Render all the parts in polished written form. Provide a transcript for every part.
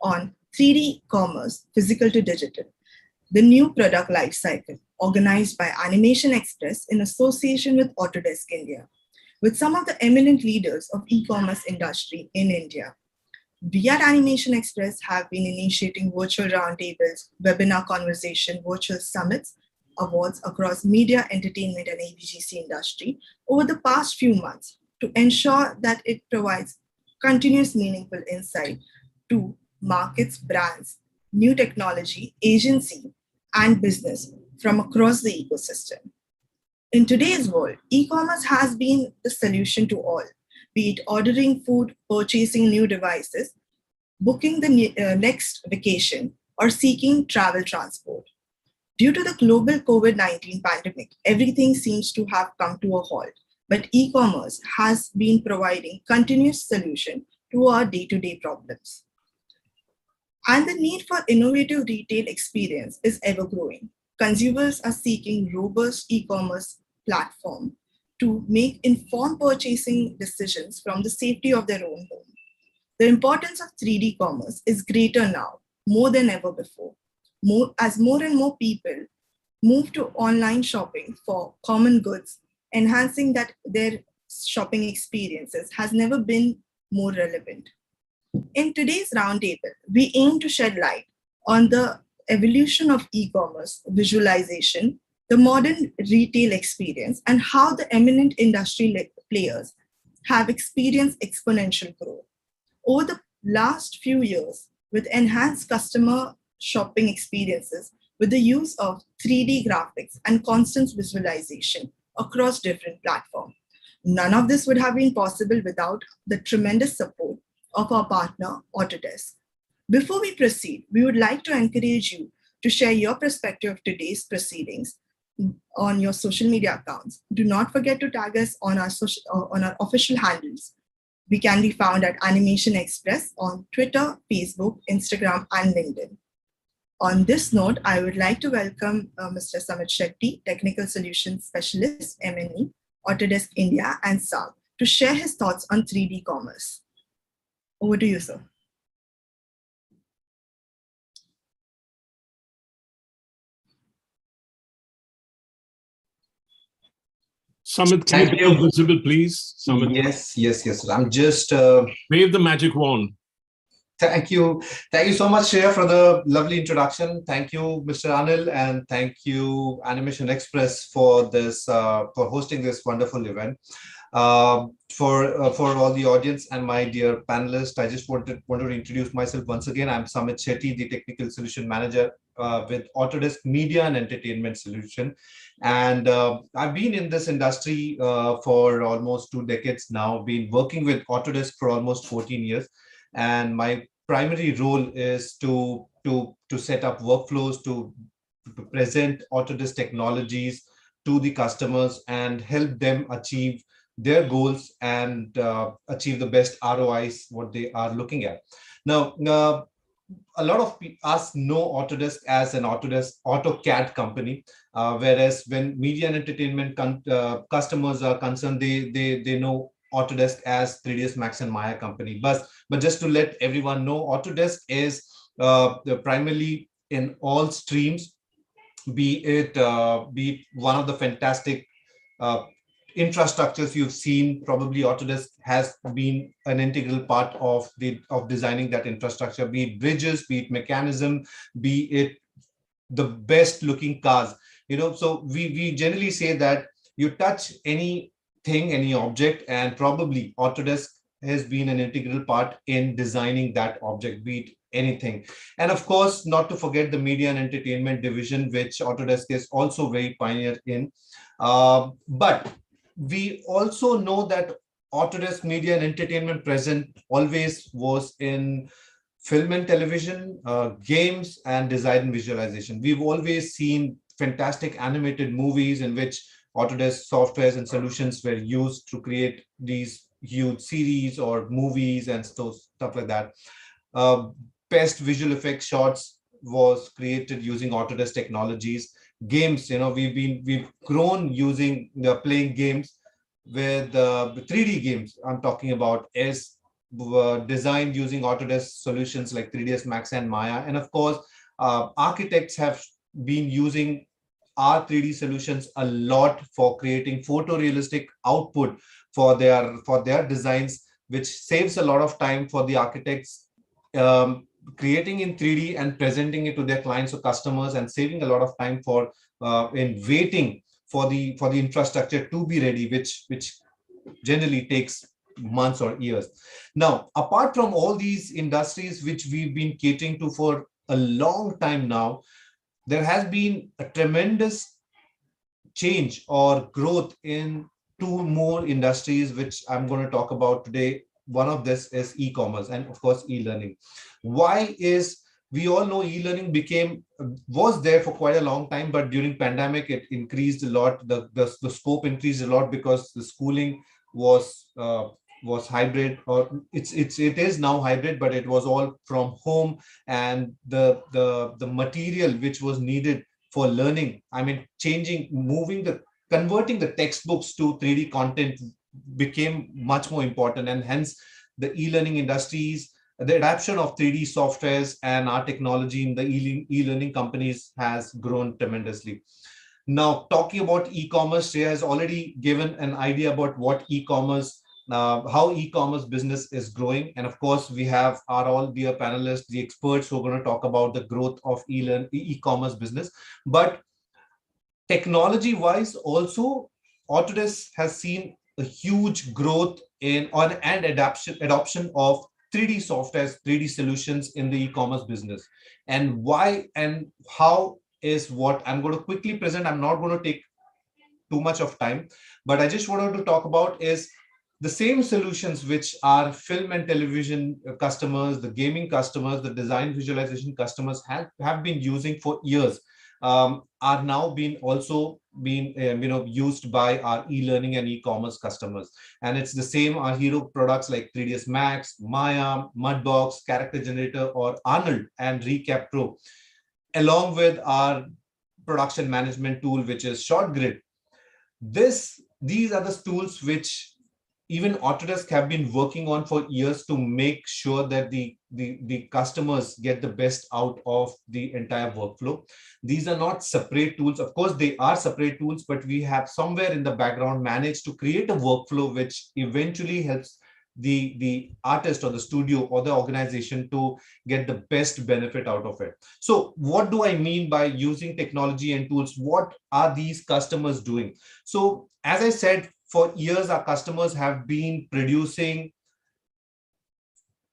on 3D commerce, physical to digital, the new product lifecycle, organized by Animation Express in association with Autodesk India, with some of the eminent leaders of e-commerce industry in India. We at Animation Express have been initiating virtual roundtables, webinar conversation, virtual summits, awards across media, entertainment, and ABGC industry over the past few months to ensure that it provides continuous meaningful insight to markets, brands, new technology, agency, and business from across the ecosystem. In today's world, e-commerce has been the solution to all, be it ordering food, purchasing new devices, booking the next vacation, or seeking travel transport. Due to the global COVID-19 pandemic, everything seems to have come to a halt, but e-commerce has been providing continuous solution to our day-to-day problems. And the need for innovative retail experience is ever growing. Consumers are seeking robust e-commerce platform to make informed purchasing decisions from the safety of their own home. The importance of 3D commerce is greater now, more than ever before, as more and more people move to online shopping for common goods, enhancing that their shopping experiences has never been more relevant. In today's roundtable, we aim to shed light on the evolution of e-commerce visualization, the modern retail experience, and how the eminent industry players have experienced exponential growth. Over the last few years, with enhanced customer shopping experiences, with the use of 3D graphics and constant visualization across different platforms, none of this would have been possible without the tremendous support of our partner, Autodesk. Before we proceed, we would like to encourage you to share your perspective of today's proceedings on your social media accounts. Do not forget to tag us on our official handles. We can be found at Animation Express on Twitter, Facebook, Instagram, and LinkedIn. On this note, I would like to welcome Mr. Samit Shetty, Technical Solutions Specialist, M&E, Autodesk India and South, to share his thoughts on 3D commerce. Over to you, sir. Samit, can you become visible, please? Samit. Yes. I'm just... Wave the magic wand. Thank you so much, Shreya, for the lovely introduction. Thank you, Mr. Anil, and thank you, Animation Express, for this for hosting this wonderful event. For all the audience and my dear panelists, I just wanted to introduce myself once again. I'm Samit Shetty, the Technical Solution Manager with Autodesk Media and Entertainment Solution. And I've been in this industry for almost 2 decades now, been working with Autodesk for almost 14 years. And my primary role is to set up workflows, to present Autodesk technologies to the customers and help them achieve their goals and achieve the best ROIs, what they are looking at. Now, a lot of us know Autodesk as an Autodesk AutoCAD company, whereas when media and entertainment customers are concerned, they know Autodesk as 3ds Max and Maya company. But just to let everyone know, Autodesk is primarily in all streams, be it one of the fantastic infrastructures you've seen. Probably Autodesk has been an integral part of designing that infrastructure, be it bridges, be it mechanism, be it the best looking cars. So we generally say that you touch anything, any object, and probably Autodesk has been an integral part in designing that object, be it anything. And of course, not to forget the media and entertainment division, which Autodesk is also very pioneer in. But we also know that Autodesk Media and Entertainment present always was in film and television, games, and design and visualization. We've always seen fantastic animated movies in which Autodesk softwares and solutions were used to create these huge series or movies and stuff like that. Best visual effects shots was created using Autodesk technologies. Games, we've grown using playing games with the 3D games I'm talking about is designed using Autodesk solutions like 3ds Max and Maya. And of course, architects have been using our 3D solutions a lot for creating photorealistic output for their designs, which saves a lot of time for the architects, creating in 3D and presenting it to their clients or customers, and saving a lot of time for in waiting for the infrastructure to be ready, which generally takes months or years. Now, apart from all these industries which we've been catering to for a long time now, there has been a tremendous change or growth in two more industries, which I'm going to talk about today. One of this is e-commerce and of course, e-learning. Why is, we all know e-learning was there for quite a long time, but during pandemic, it increased a lot. The scope increased a lot because the schooling was hybrid, or it is now hybrid, but it was all from home, and the material which was needed for learning, I mean, converting the textbooks to 3D content became much more important, and hence the e-learning industries, the adoption of 3D softwares and our technology in the e-learning companies has grown tremendously. Now, talking about e-commerce, Shreya has already given an idea about what e-commerce, how e-commerce business is growing. And of course, we have our all dear panelists, the experts who are going to talk about the growth of e-commerce business. But technology-wise, also, Autodesk has seen a huge growth and adoption of 3D softwares, 3D solutions in the e-commerce business. And why and how is what I'm going to quickly present. I'm not going to take too much of time, but I just wanted to talk about is the same solutions which our film and television customers, the gaming customers, the design visualization customers have been using for years, are now being used by our e-learning and e-commerce customers. And it's the same, our hero products like 3ds Max, Maya, Mudbox, Character Generator, or Arnold and Recap Pro, along with our production management tool, which is ShotGrid. These are the tools which even Autodesk have been working on for years to make sure that the customers get the best out of the entire workflow. These are not separate tools. Of course, they are separate tools, but we have somewhere in the background managed to create a workflow which eventually helps the artist or the studio or the organization to get the best benefit out of it. So what do I mean by using technology and tools? What are these customers doing? So as I said, for years, our customers have been producing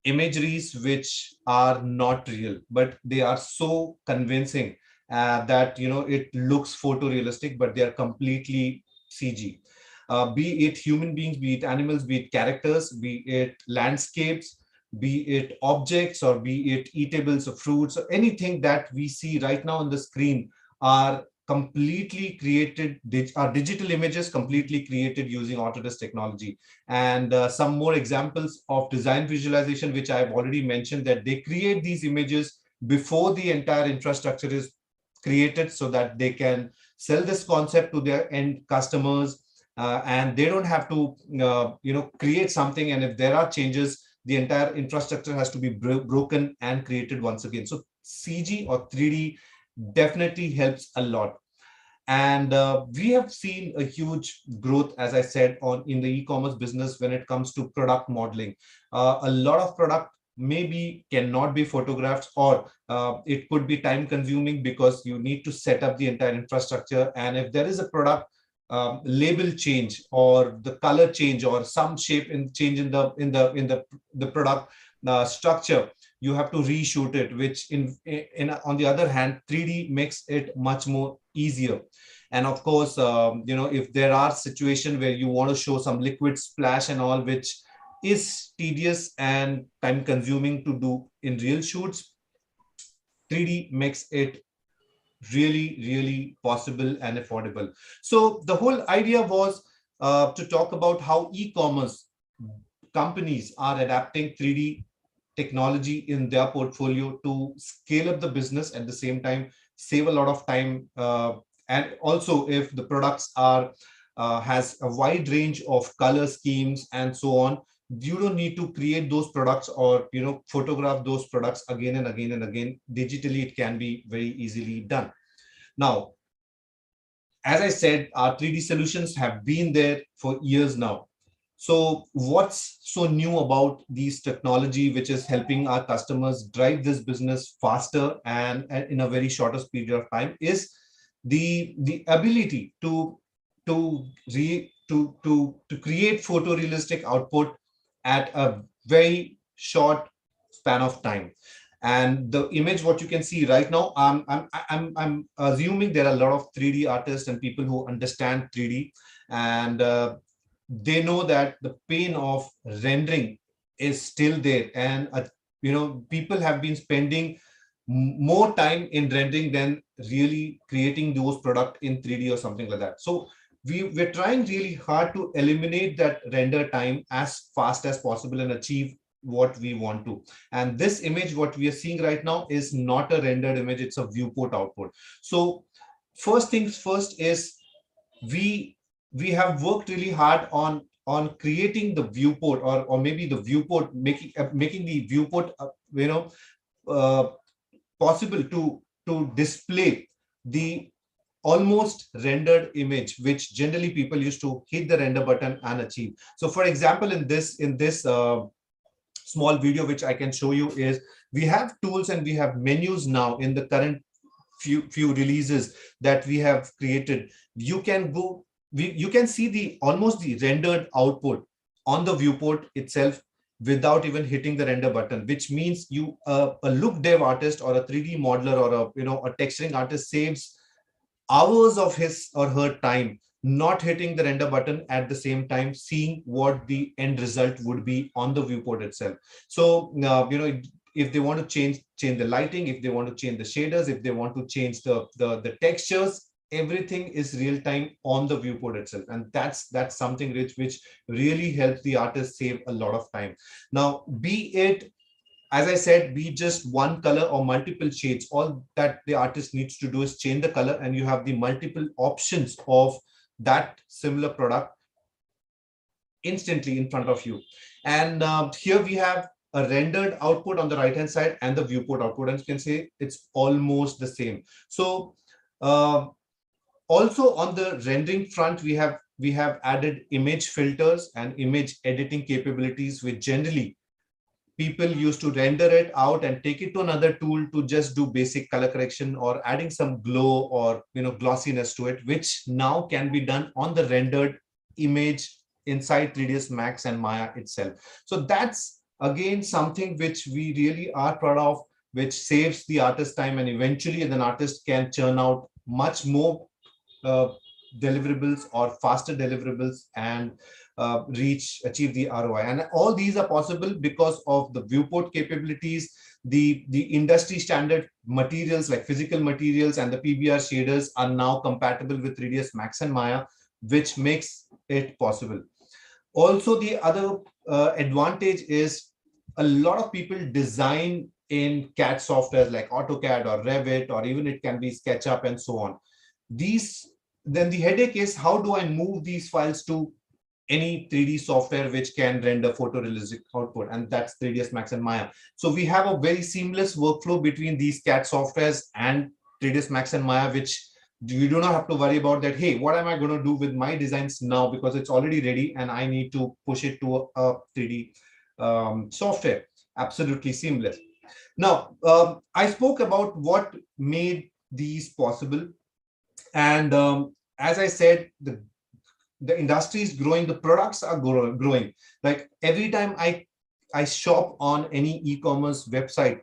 imageries which are not real, but they are so convincing that it looks photorealistic, but they are completely CG. Be it human beings, be it animals, be it characters, be it landscapes, be it objects, or be it eatables or fruits, or anything that we see right now on the screen are completely created, are digital images completely created using Autodesk technology. And some more examples of design visualization, which I've already mentioned, that they create these images before the entire infrastructure is created so that they can sell this concept to their end customers. And they don't have to create something, and if there are changes, the entire infrastructure has to be broken and created once again. So CG or 3D definitely helps a lot. And we have seen a huge growth, as I said, in the e-commerce business when it comes to product modeling. A lot of product maybe cannot be photographed, or it could be time consuming because you need to set up the entire infrastructure. And if there is a product label change or the color change or some shape and change in the product structure, you have to reshoot it, which on the other hand, 3D makes it much more easier. And of course, if there are situations where you want to show some liquid splash and all, which is tedious and time consuming to do in real shoots, 3D makes it really possible and affordable. So the whole idea was to talk about how e-commerce companies are adapting 3D technology in their portfolio to scale up the business, at the same time save a lot of time, and also if the products are has a wide range of color schemes and so on, You don't need to create those products or photograph those products again and again and again. Digitally, it can be very easily done. Now, as I said, our 3D solutions have been there for years now. So what's so new about these technology, which is helping our customers drive this business faster and in a very shortest period of time, is the ability to create photorealistic output at a very short span of time. And the image, what you can see right now, I'm assuming there are a lot of 3D artists and people who understand 3D, and they know that the pain of rendering is still there, and people have been spending more time in rendering than really creating those product in 3D or something like that. So we're trying really hard to eliminate that render time as fast as possible and achieve what we want to. And this image, what we are seeing right now, is not a rendered image, it's a viewport output. So first things first is we have worked really hard on creating the viewport, or maybe the viewport, making the viewport possible to display the almost rendered image, which generally people used to hit the render button and achieve. So for example, in this small video which I can show you, is we have tools and we have menus now in the current few releases that we have created. You can go, you can see the almost the rendered output on the viewport itself without even hitting the render button, which means you a look dev artist or a 3D modeler or a texturing artist saves hours of his or her time not hitting the render button, at the same time seeing what the end result would be on the viewport itself. So if they want to change the lighting, if they want to change the shaders, if they want to change the textures, everything is real time on the viewport itself, and that's something which really helps the artist save a lot of time. Now, be it, as I said, be just one color or multiple shades, all that the artist needs to do is change the color, and you have the multiple options of that similar product instantly in front of you. And here we have a rendered output on the right hand side and the viewport output, and you can say it's almost the same. So also on the rendering front, we have added image filters and image editing capabilities, which generally people used to render it out and take it to another tool to just do basic color correction or adding some glow or glossiness to it, which now can be done on the rendered image inside 3ds Max and Maya itself. So that's again something which we really are proud of, which saves the artist time, and eventually an artist can churn out much more deliverables or faster deliverables and achieve the ROI. And all these are possible because of the viewport capabilities, the industry standard materials like physical materials and the PBR shaders are now compatible with 3ds Max and Maya, which makes it possible. Also, the other advantage is a lot of people design in CAD software like AutoCAD or Revit, or even it can be SketchUp and so on. Then the headache is, how do I move these files to any 3D software which can render photorealistic output, and that's 3ds Max and Maya. So we have a very seamless workflow between these CAD softwares and 3ds Max and Maya, which you do not have to worry about that, hey, what am I going to do with my designs now, because it's already ready and I need to push it to a 3D software. Absolutely seamless. Now, I spoke about what made these possible. And as I said, the industry is growing, the products are growing. Like every time I shop on any e-commerce website,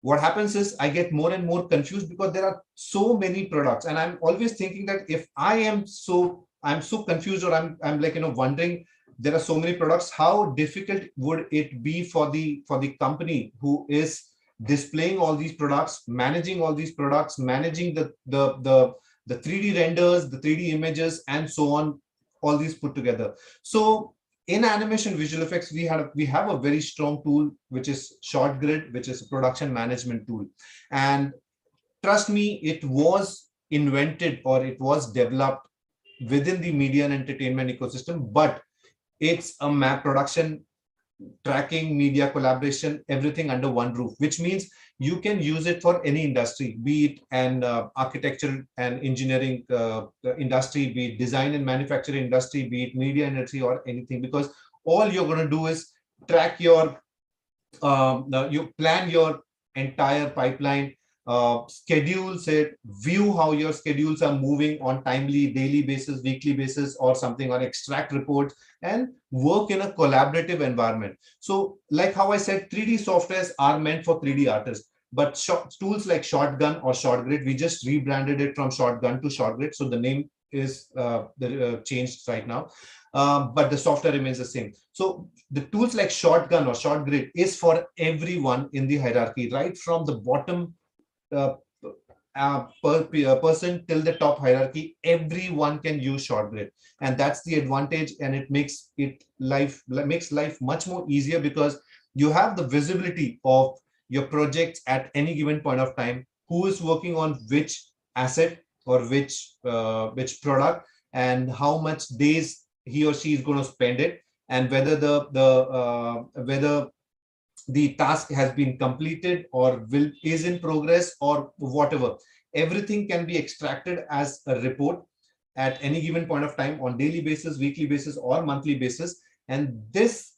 what happens is I get more and more confused because there are so many products, and I'm always thinking that if I'm so confused, or I'm like wondering, there are so many products, how difficult would it be for the company who is displaying all these products, managing all these products, managing the 3D renders, the 3D images, and so on, all these put together. So in animation visual effects, we have a very strong tool, which is ShotGrid, which is a production management tool. And trust me, it was invented, or it was developed within the media and entertainment ecosystem, but it's a production tracking, media collaboration, everything under one roof, which means you can use it for any industry, be it an architecture and engineering industry, be it design and manufacturing industry, be it media industry or anything, because all you're going to do is track your, you plan your entire pipeline, schedules it, view how your schedules are moving on timely, daily basis, weekly basis, or something, or extract reports and work in a collaborative environment. So like how I said, 3D softwares are meant for 3D artists, but tools like Shotgun or ShotGrid, we just rebranded it from Shotgun to ShotGrid. So the name is changed right now, but the software remains the same. So the tools like Shotgun or ShotGrid is for everyone in the hierarchy, right from the bottom uh, person till the top hierarchy. Everyone can use ShotGrid, and that's the advantage, and it makes life much more easier, because you have the visibility of your projects at any given point of time, who is working on which asset or which product, and how much days he or she is going to spend it, and whether whether the task has been completed or is in progress or whatever. Everything can be extracted as a report at any given point of time, on daily basis, weekly basis, or monthly basis. And this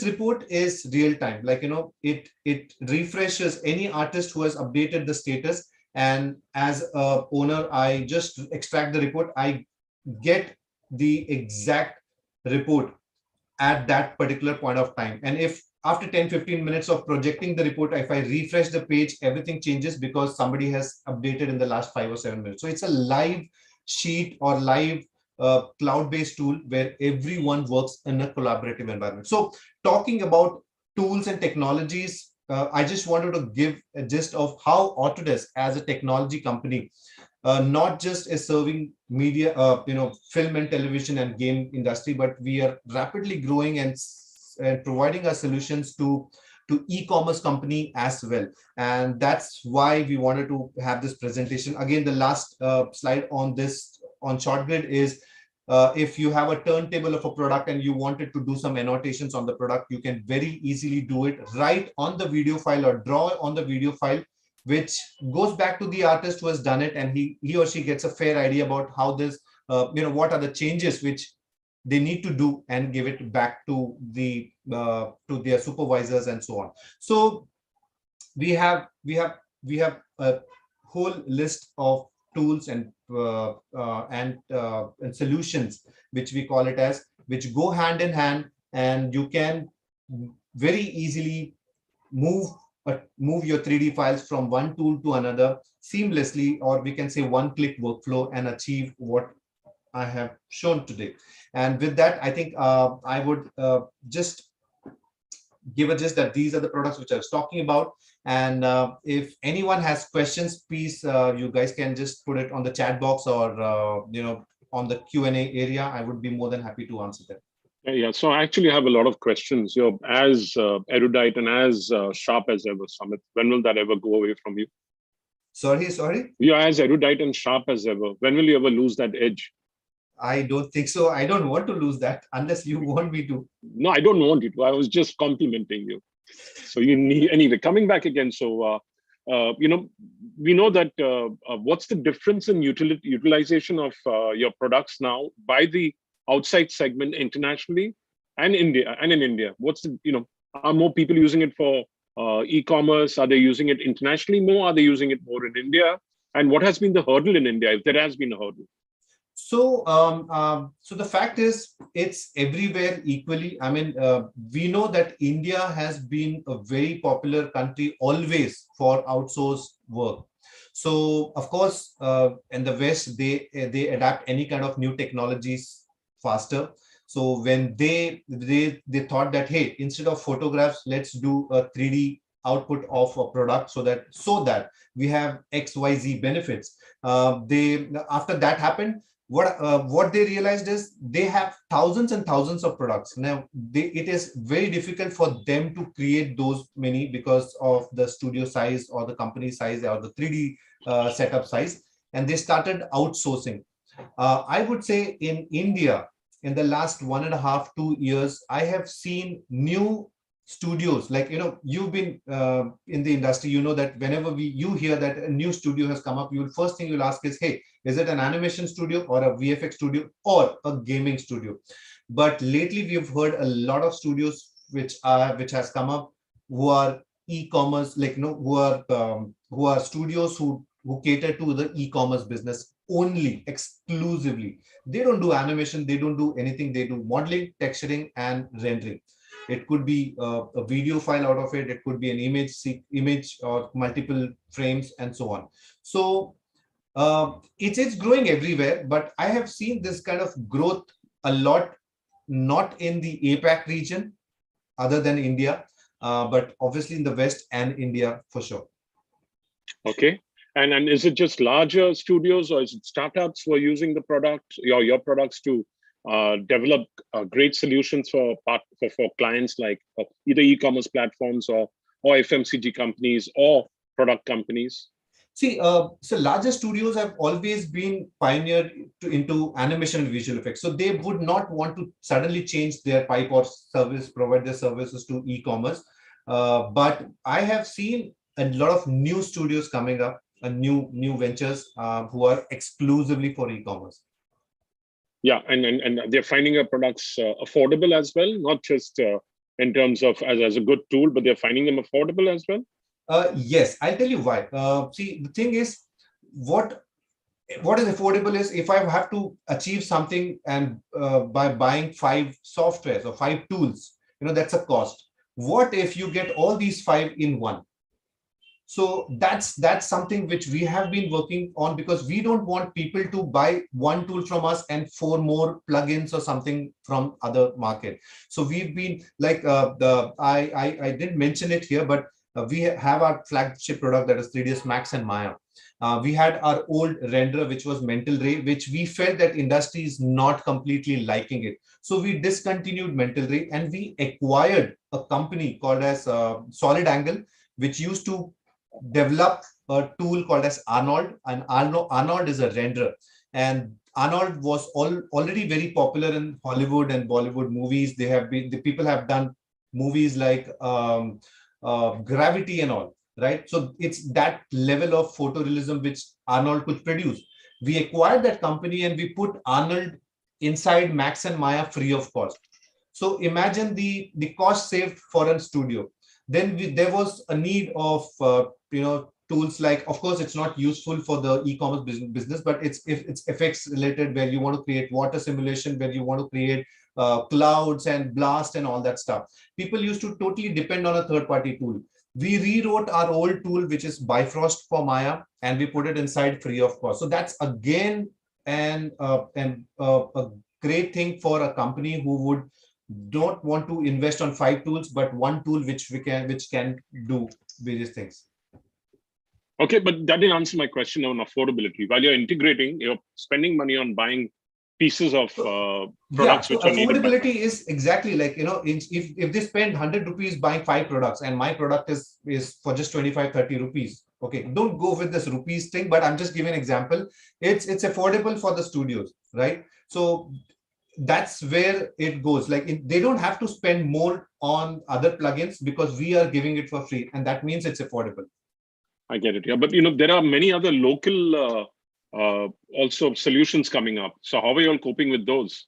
report is real time. Like, it refreshes any artist who has updated the status. And as a owner, I just extract the report. I get the exact report at that particular point of time. And if after 10-15 minutes of projecting the report, if I refresh the page, everything changes because somebody has updated in the last 5 or 7 minutes. So it's a live sheet or live cloud-based tool where everyone works in a collaborative environment. So talking about tools and technologies, I just wanted to give a gist of how Autodesk as a technology company not just is serving media, film and television and game industry, but we are rapidly growing and providing our solutions to e-commerce company as well. And that's why we wanted to have this presentation. Again, the last slide on this, on ShotGrid, is if you have a turntable of a product and you wanted to do some annotations on the product, you can very easily do it right on the video file or draw on the video file, which goes back to the artist who has done it, and he or she gets a fair idea about how this, what are the changes which they need to do, and give it back to their supervisors and so on. So we have a whole list of tools and solutions, which we call it as, which go hand in hand, and you can very easily move your 3D files from one tool to another seamlessly, or we can say one-click workflow, and achieve what I have shown today. And with that, I think I would just give a gist that these are the products which I was talking about. And if anyone has questions, please, you guys can just put it on the chat box or on the Q&A area. I would be more than happy to answer them. Yeah, so I actually have a lot of questions. You're as erudite and as sharp as ever, Samit. When will that ever go away from you? Sorry? You're as erudite and sharp as ever. When will you ever lose that edge? I don't think so. I don't want to lose that unless you want me to. No, I don't want you to. I was just complimenting you. So you need, anyway, coming back again. So, we know that what's the difference in utilization of your products now by the outside segment internationally and India and in India? What's the, are more people using it for e-commerce? Are they using it internationally more? Are they using it more in India? And what has been the hurdle in India, if there has been a hurdle? So, so the fact is, it's everywhere equally. I mean, we know that India has been a very popular country always for outsourced work. So, of course, in the West, they adapt any kind of new technologies faster. So when they thought that, hey, instead of photographs, let's do a 3D output of a product so that we have XYZ benefits. After that happened, what they realized is they have thousands and thousands of products. Now, it is very difficult for them to create those many because of the studio size or the company size or the 3D setup size, and they started outsourcing. I would say in India, in the last 1.5, 2 years, I have seen new studios. Like, you've been in the industry, that whenever you hear that a new studio has come up, first thing you'll ask is, hey, is it an animation studio or a VFX studio or a gaming studio? But lately we've heard a lot of studios which has come up, who are e-commerce, like, who are studios who cater to the e-commerce business only, exclusively. They don't do animation, they don't do anything. They do modeling, texturing, and rendering. It could be a video file out of it. It could be an image or multiple frames and so on. So it's growing everywhere, but I have seen this kind of growth a lot, not in the APAC region, other than India, but obviously in the West and India for sure. Okay. And is it just larger studios, or is it startups who are using the product, your products, to develop great solutions for clients, like either e-commerce platforms or FMCG companies or product companies? See, so larger studios have always been pioneered into animation and visual effects. So they would not want to suddenly change their pipe or provide their services to e-commerce. But I have seen a lot of new studios coming up, and new ventures who are exclusively for e-commerce. Yeah, and they're finding your products affordable as well, not just in terms of as a good tool, but they're finding them affordable as well. Yes, I'll tell you why. See, the thing is, what is affordable is, if I have to achieve something and by buying 5 softwares or 5 tools, that's a cost. What if you get all these 5 in one? So that's something which we have been working on, because we don't want people to buy one tool from us and 4 more plugins or something from other market. So we've been like I didn't mention it here, but we have our flagship product, that is 3ds Max and Maya. We had our old renderer, which was Mental Ray, which we felt that industry is not completely liking it. So we discontinued Mental Ray and we acquired a company called as Solid Angle, which used to develop a tool called as Arnold. And Arnold is a renderer. And Arnold was already very popular in Hollywood and Bollywood movies. The people have done movies like Gravity and all, right? So it's that level of photorealism which Arnold could produce. We acquired that company and we put Arnold inside Max and Maya free of cost. So imagine the cost saved for a studio. Then there was a need of tools like, of course, it's not useful for the e-commerce business, but it's effects related, where you want to create water simulation, where you want to create clouds and blast and all that stuff. People used to totally depend on a third-party tool. We rewrote our old tool, which is Bifrost for Maya, and we put it inside free of cost. So that's again a great thing for a company who don't want to invest on 5 tools, but one tool which can do various things. Okay, but that didn't answer my question on affordability. While you're integrating, you're spending money on buying pieces of products which are needed. Affordability is exactly like, if they spend 100 rupees buying 5 products and my product is for just 25-30 rupees. Okay, don't go with this rupees thing, but I'm just giving an example. It's affordable for the studios, right? So that's where it goes. Like, they don't have to spend more on other plugins because we are giving it for free, and that means it's affordable. I get it. Yeah, but there are many other local also solutions coming up. So how are you all coping with those?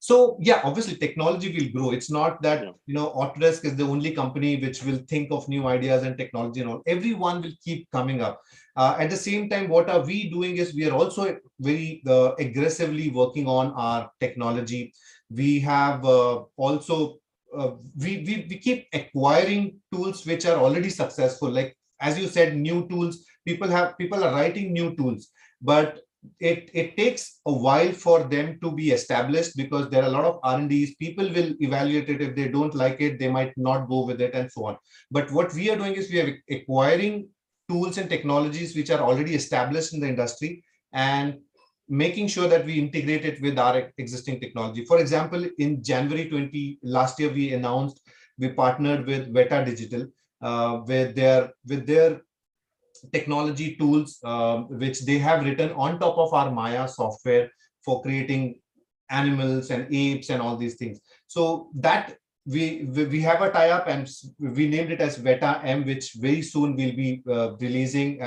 So yeah, obviously technology will grow. It's not that Autodesk is the only company which will think of new ideas and technology and all. Everyone will keep coming up. At the same time, what are we doing is we are also very aggressively working on our technology. We have also we keep acquiring tools which are already successful. Like, as you said, new tools. People are writing new tools, but it takes a while for them to be established, because there are a lot of R&Ds. People will evaluate it. If they don't like it, they might not go with it, and so on. But what we are doing is we are acquiring tools and technologies which are already established in the industry and making sure that we integrate it with our existing technology. For example, in January last year, we partnered with Veta Digital with their technology tools, which they have written on top of our Maya software for creating animals and apes and all these things. So that we have a tie-up, and we named it as Veta M, which very soon we'll be releasing.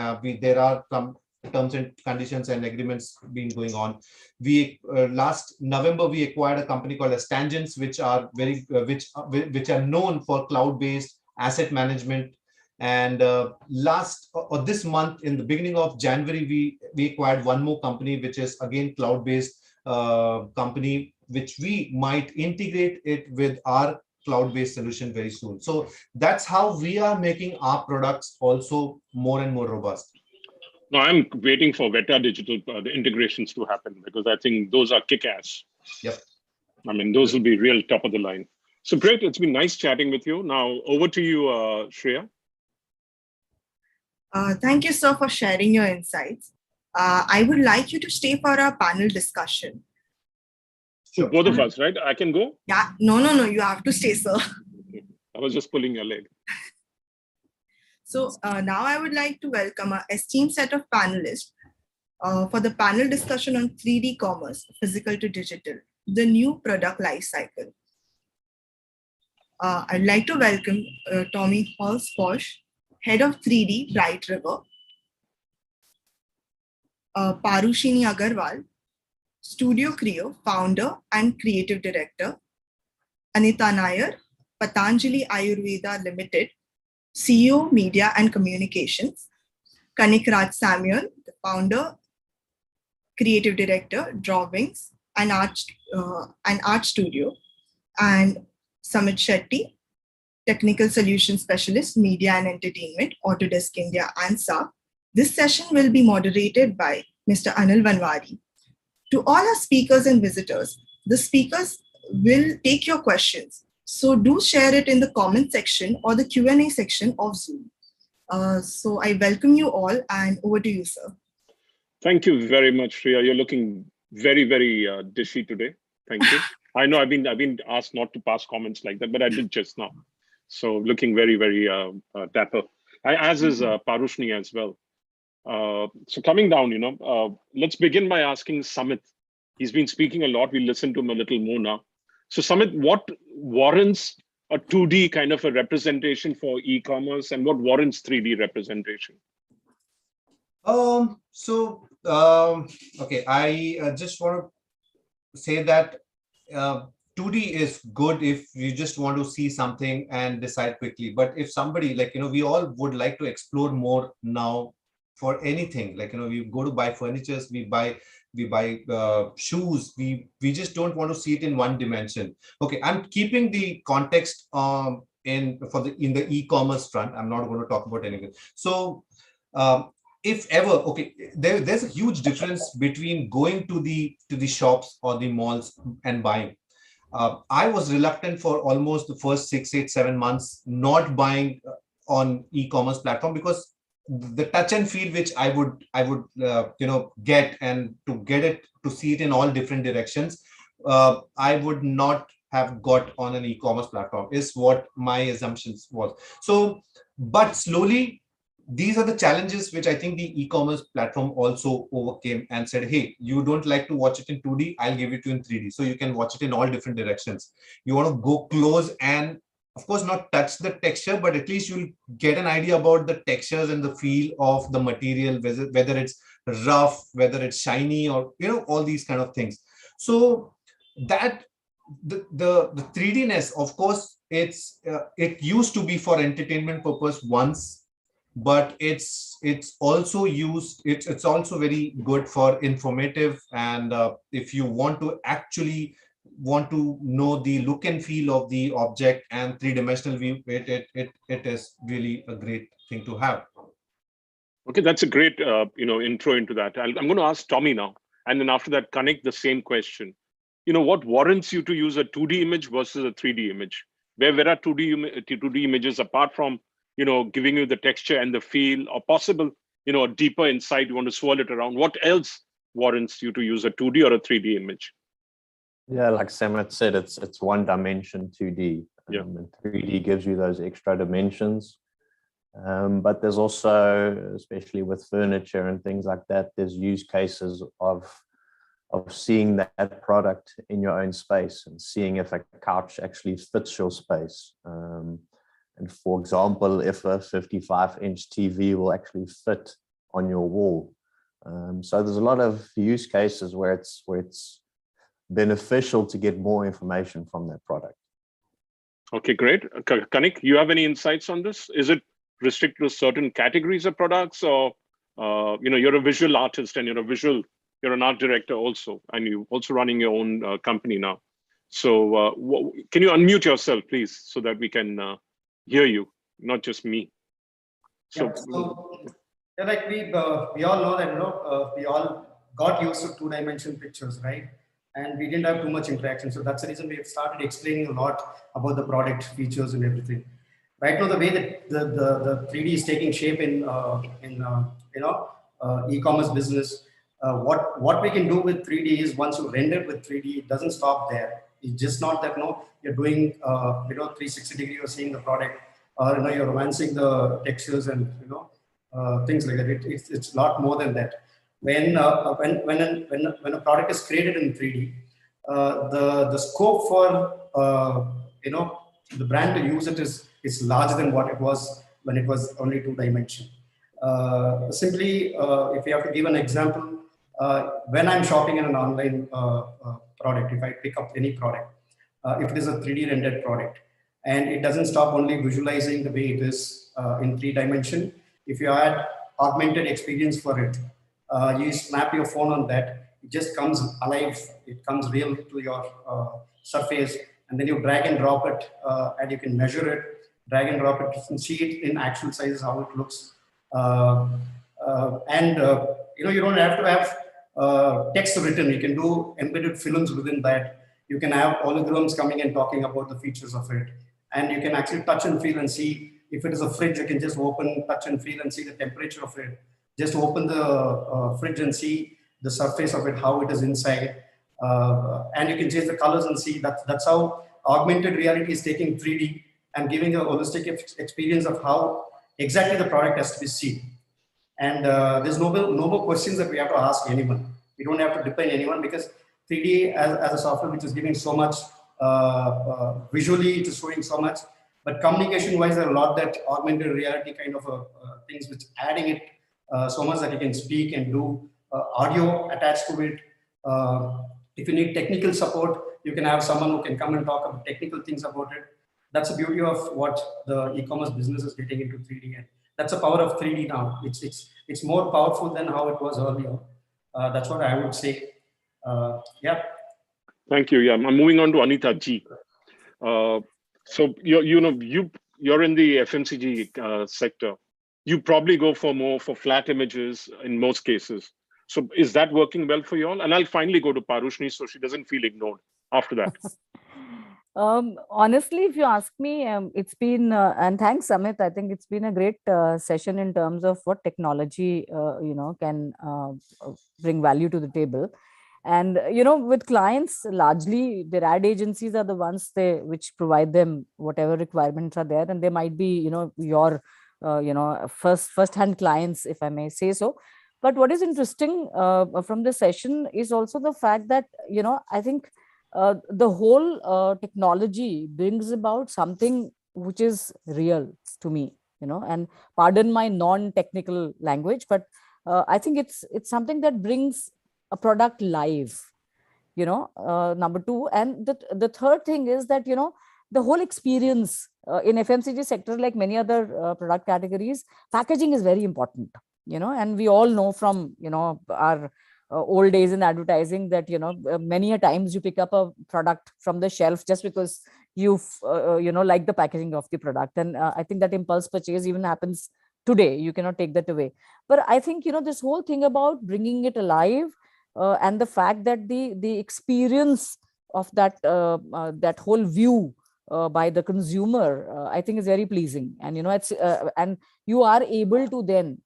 There are some terms and conditions and agreements been going on. We last November we acquired a company called as Tangents, which are which are known for cloud-based asset management. And this month, in the beginning of January, we acquired one more company, which is again cloud-based company, which we might integrate it with our cloud-based solution very soon. So that's how we are making our products also more and more robust. No, I'm waiting for Veta Digital, the integrations to happen, because I think those are kick-ass. Yep. I mean, those will be real top of the line. So great. It's been nice chatting with you. Now over to you, Shreya. Thank you, sir, for sharing your insights. I would like you to stay for our panel discussion. Sure. Both of us, right? I can go? Yeah. No. You have to stay, sir. Okay. I was just pulling your leg. So now I would like to welcome our esteemed set of panelists for the panel discussion on 3D commerce, physical to digital, the new product life cycle. I'd like to welcome Tommy Halls-Posh, Head of 3D, Bright River, Parushini Agarwal, Studio Creo, Founder and Creative Director, Anita Nair, Patanjali Ayurveda Limited, CEO, Media and Communications, Kanik Raj Samuel, the Founder, Creative Director, Drawings and Art Studio, and Samit Shetty, Technical Solutions Specialist, Media and Entertainment, Autodesk India and SAP. This session will be moderated by Mr. Anil Vanwari. To all our speakers and visitors, the speakers will take your questions. So do share it in the comment section or the Q&A section of Zoom. So I welcome you all, and over to you, sir. Thank you very much, Shreya. You're looking very, very dishy today. Thank you. I know I've been asked not to pass comments like that, but I did just now. So looking very, very dapper, as is Parushni as well. So coming down, let's begin by asking Samit. He's been speaking a lot. We'll listen to him a little more now. So Samit, what warrants a 2D kind of a representation for e-commerce, and what warrants 3D representation? Okay, I just want to say that 2D is good if you just want to see something and decide quickly. But if somebody we all would like to explore more now for anything, we go to buy furniture, we buy shoes, we just don't want to see it in one dimension. Okay, I'm keeping the context in the e-commerce front. I'm not going to talk about anything. So if ever, okay, there's a huge difference between going to the shops or the malls and buying. I was reluctant for almost the first 6, 8, 7 months not buying on e-commerce platform, because the touch and feel which I would get, and to see it in all different directions, I would not have got on an e-commerce platform, is what my assumptions was. So, but slowly, these are the challenges which I think the e-commerce platform also overcame and said, hey, you don't like to watch it in 2D, I'll give it to you in 3D. So you can watch it in all different directions. You want to go close and of course not touch the texture, but at least you'll get an idea about the textures and the feel of the material, whether it's rough, whether it's shiny, or all these kind of things. So that the 3D-ness, of course, it used to be for entertainment purpose once, but it's also used, it's also very good for informative, and if you want to know the look and feel of the object and three-dimensional view, it is really a great thing to have. Okay, that's a great intro into that. I'm going to ask Tommy now, and then after that, connect the same question. What warrants you to use a 2D image versus a 3D image? Where are 2D images, apart from giving you the texture and the feel, or possible a deeper insight, you want to swirl it around? What else warrants you to use a 2D or a 3D image? Yeah, like Samit said, it's one dimension 2D. And 3D gives you those extra dimensions. But there's also, especially with furniture and things like that, there's use cases of seeing that product in your own space and seeing if a couch actually fits your space. And for example, if a 55-inch TV will actually fit on your wall. So there's a lot of use cases where it's beneficial to get more information from that product. Okay, great. Kanik, you have any insights on this? Is it restricted to certain categories of products, or you're a visual artist and you're an art director also, and you're also running your own company now. So can you unmute yourself, please, so that we can hear you, not just me? So, like we all know that we all got used to two-dimensional pictures, right? And we didn't have too much interaction. So that's the reason we have started explaining a lot about the product features and everything. Right now, the way that the 3D is taking shape in e-commerce business, what we can do with 3D is once you render with 3D, it doesn't stop there. It's just not that you're doing 360 degree, you're seeing the product, or you're romancing the textures and things like that. It's a lot more than that. When a product is created in 3D, the scope for the brand to use it is larger than what it was when it was only two-dimensional. Simply, if you have to give an example, when I'm shopping in an online product, if I pick up any product, if it is a 3D rendered product, and it doesn't stop only visualizing the way it is in 3D, if you add augmented experience for it, you snap your phone on that, it just comes alive, it comes real to your surface, and then you drag and drop it, and you can measure it, drag and drop it, and see it in actual sizes, how it looks. You don't have to have text written. You can do embedded films within that. You can have holograms coming and talking about the features of it. And you can actually touch and feel and see. If it is a fridge, you can just open, touch and feel and see the temperature of it. Just open the fridge and see the surface of it, how it is inside. And you can change the colors and see that's how augmented reality is taking 3D and giving a holistic experience of how exactly the product has to be seen. And there's no more questions that we have to ask anyone. We don't have to depend on anyone, because 3D as a software which is giving so much, visually it is showing so much, but communication wise there are a lot that augmented reality kind of things which adding it so much that you can speak and do audio attached to it. If you need technical support, you can have someone who can come and talk about technical things about it. That's the beauty of what the e-commerce business is getting into 3D, and that's the power of 3D now. It's more powerful than how it was earlier. That's what I would say. Yeah. Thank you. Yeah, I'm moving on to Anita G. So you're in the FMCG sector. You probably go for flat images in most cases. So is that working well for you all? And I'll finally go to Parushni so she doesn't feel ignored after that. Honestly, if you ask me, it's been, and thanks, Amit, I think it's been a great session in terms of what technology, can bring value to the table. And, with clients, largely their ad agencies are the ones which provide them whatever requirements are there. And they might be, your, first-hand clients, if I may say so. But what is interesting from the session is also the fact that, I think the whole technology brings about something which is real to me, and pardon my non-technical language, but I think it's something that brings a product live, number two. And the third thing is that, the whole experience in FMCG sector, like many other product categories, packaging is very important, and we all know from, our old days in advertising that, many a times you pick up a product from the shelf just because you like the packaging of the product. And I think that impulse purchase even happens today. You cannot take that away. But I think, this whole thing about bringing it alive and the fact that the experience of that whole view by the consumer, I think is very pleasing. And, it's and you are able to then,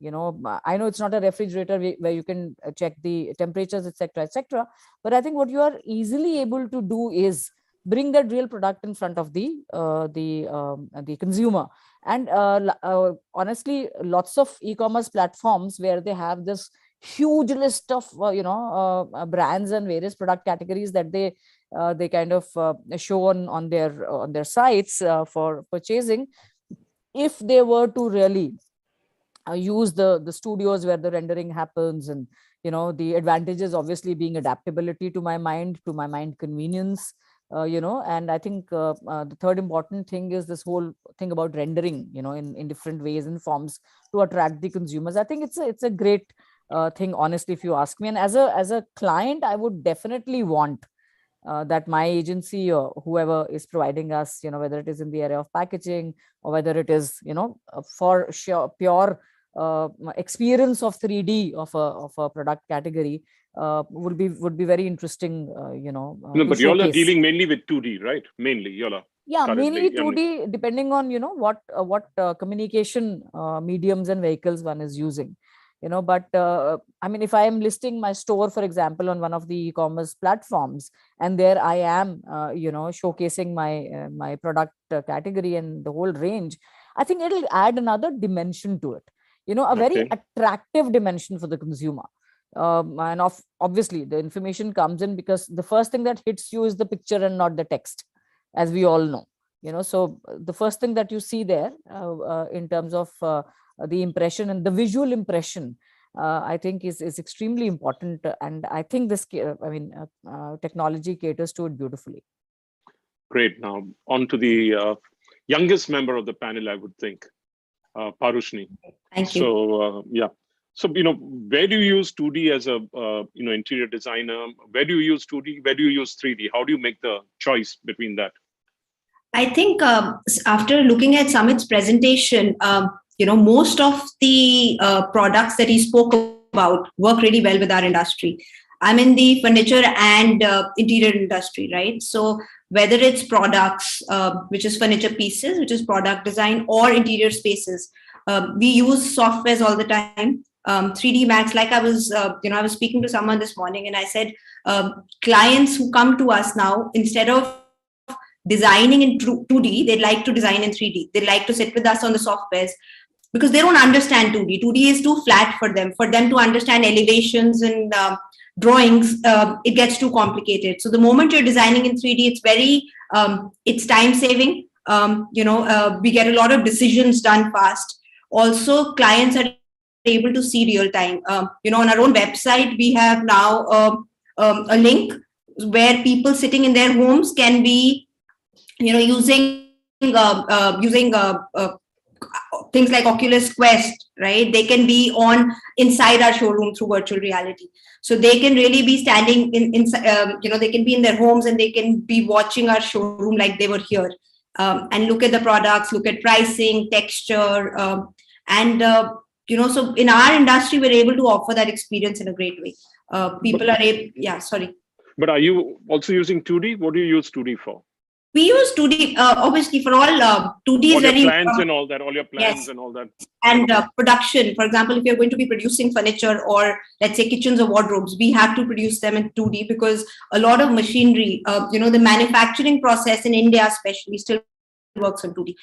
I know it's not a refrigerator where you can check the temperatures, etc., but I think what you are easily able to do is bring that real product in front of the consumer. And honestly, lots of e-commerce platforms where they have this, huge list of brands and various product categories that they kind of show on their sites for purchasing. If they were to really use the studios where the rendering happens, and the advantages obviously being adaptability to my mind convenience, and I think the third important thing is this whole thing about rendering in different ways and forms to attract the consumers. I think it's a great thing, honestly, if you ask me. And as a client, I would definitely want that my agency or whoever is providing us, whether it is in the area of packaging or whether it is for sure pure experience of 3D of a product category, would be very interesting. No, but y'all are dealing mainly with 2D, right? Mainly, y'all are. Yeah, currently, mainly 2D, depending on what communication mediums and vehicles one is using. But I mean, if I am listing my store, for example, on one of the e-commerce platforms, and there I am, showcasing my product category and the whole range, I think it'll add another dimension to it. A very attractive dimension for the consumer. And obviously, the information comes in because the first thing that hits you is the picture and not the text, as we all know. So the first thing that you see there in terms of the impression and the visual impression, I think is extremely important. And I think this, technology caters to it beautifully. Great. Now on to the youngest member of the panel, I would think, Parushni. Thank you. So yeah. So where do you use 2D as a interior designer? Where do you use 2D? Where do you use 3D? How do you make the choice between that? I think after looking at Samit's presentation, most of the products that he spoke about work really well with our industry. I'm in the furniture and interior industry, right? So whether it's products, which is furniture pieces, which is product design, or interior spaces, we use softwares all the time. 3D Max, like I was speaking to someone this morning, and I said, clients who come to us now, instead of designing in 2D, they'd like to design in 3D. They like to sit with us on the softwares because they don't understand 2D. 2D is too flat for them. For them to understand elevations and drawings, it gets too complicated. So the moment you're designing in 3D, it's very, it's time saving. We get a lot of decisions done fast. Also, clients are able to see real time. On our own website, we have now a link where people sitting in their homes can be, using things like Oculus Quest, right? They can be inside our showroom through virtual reality. So they can really be standing they can be in their homes and they can be watching our showroom like they were here, and look at the products, look at pricing, texture, so in our industry, we're able to offer that experience in a great way. People are able, sorry. But are you also using 2D? What do you use 2D for? We use 2D, obviously, for all 2D is very plans and all that, all your plans, yes. And all that. And production, for example, if you're going to be producing furniture or let's say kitchens or wardrobes, we have to produce them in 2D because a lot of machinery, the manufacturing process in India especially still works on 2D.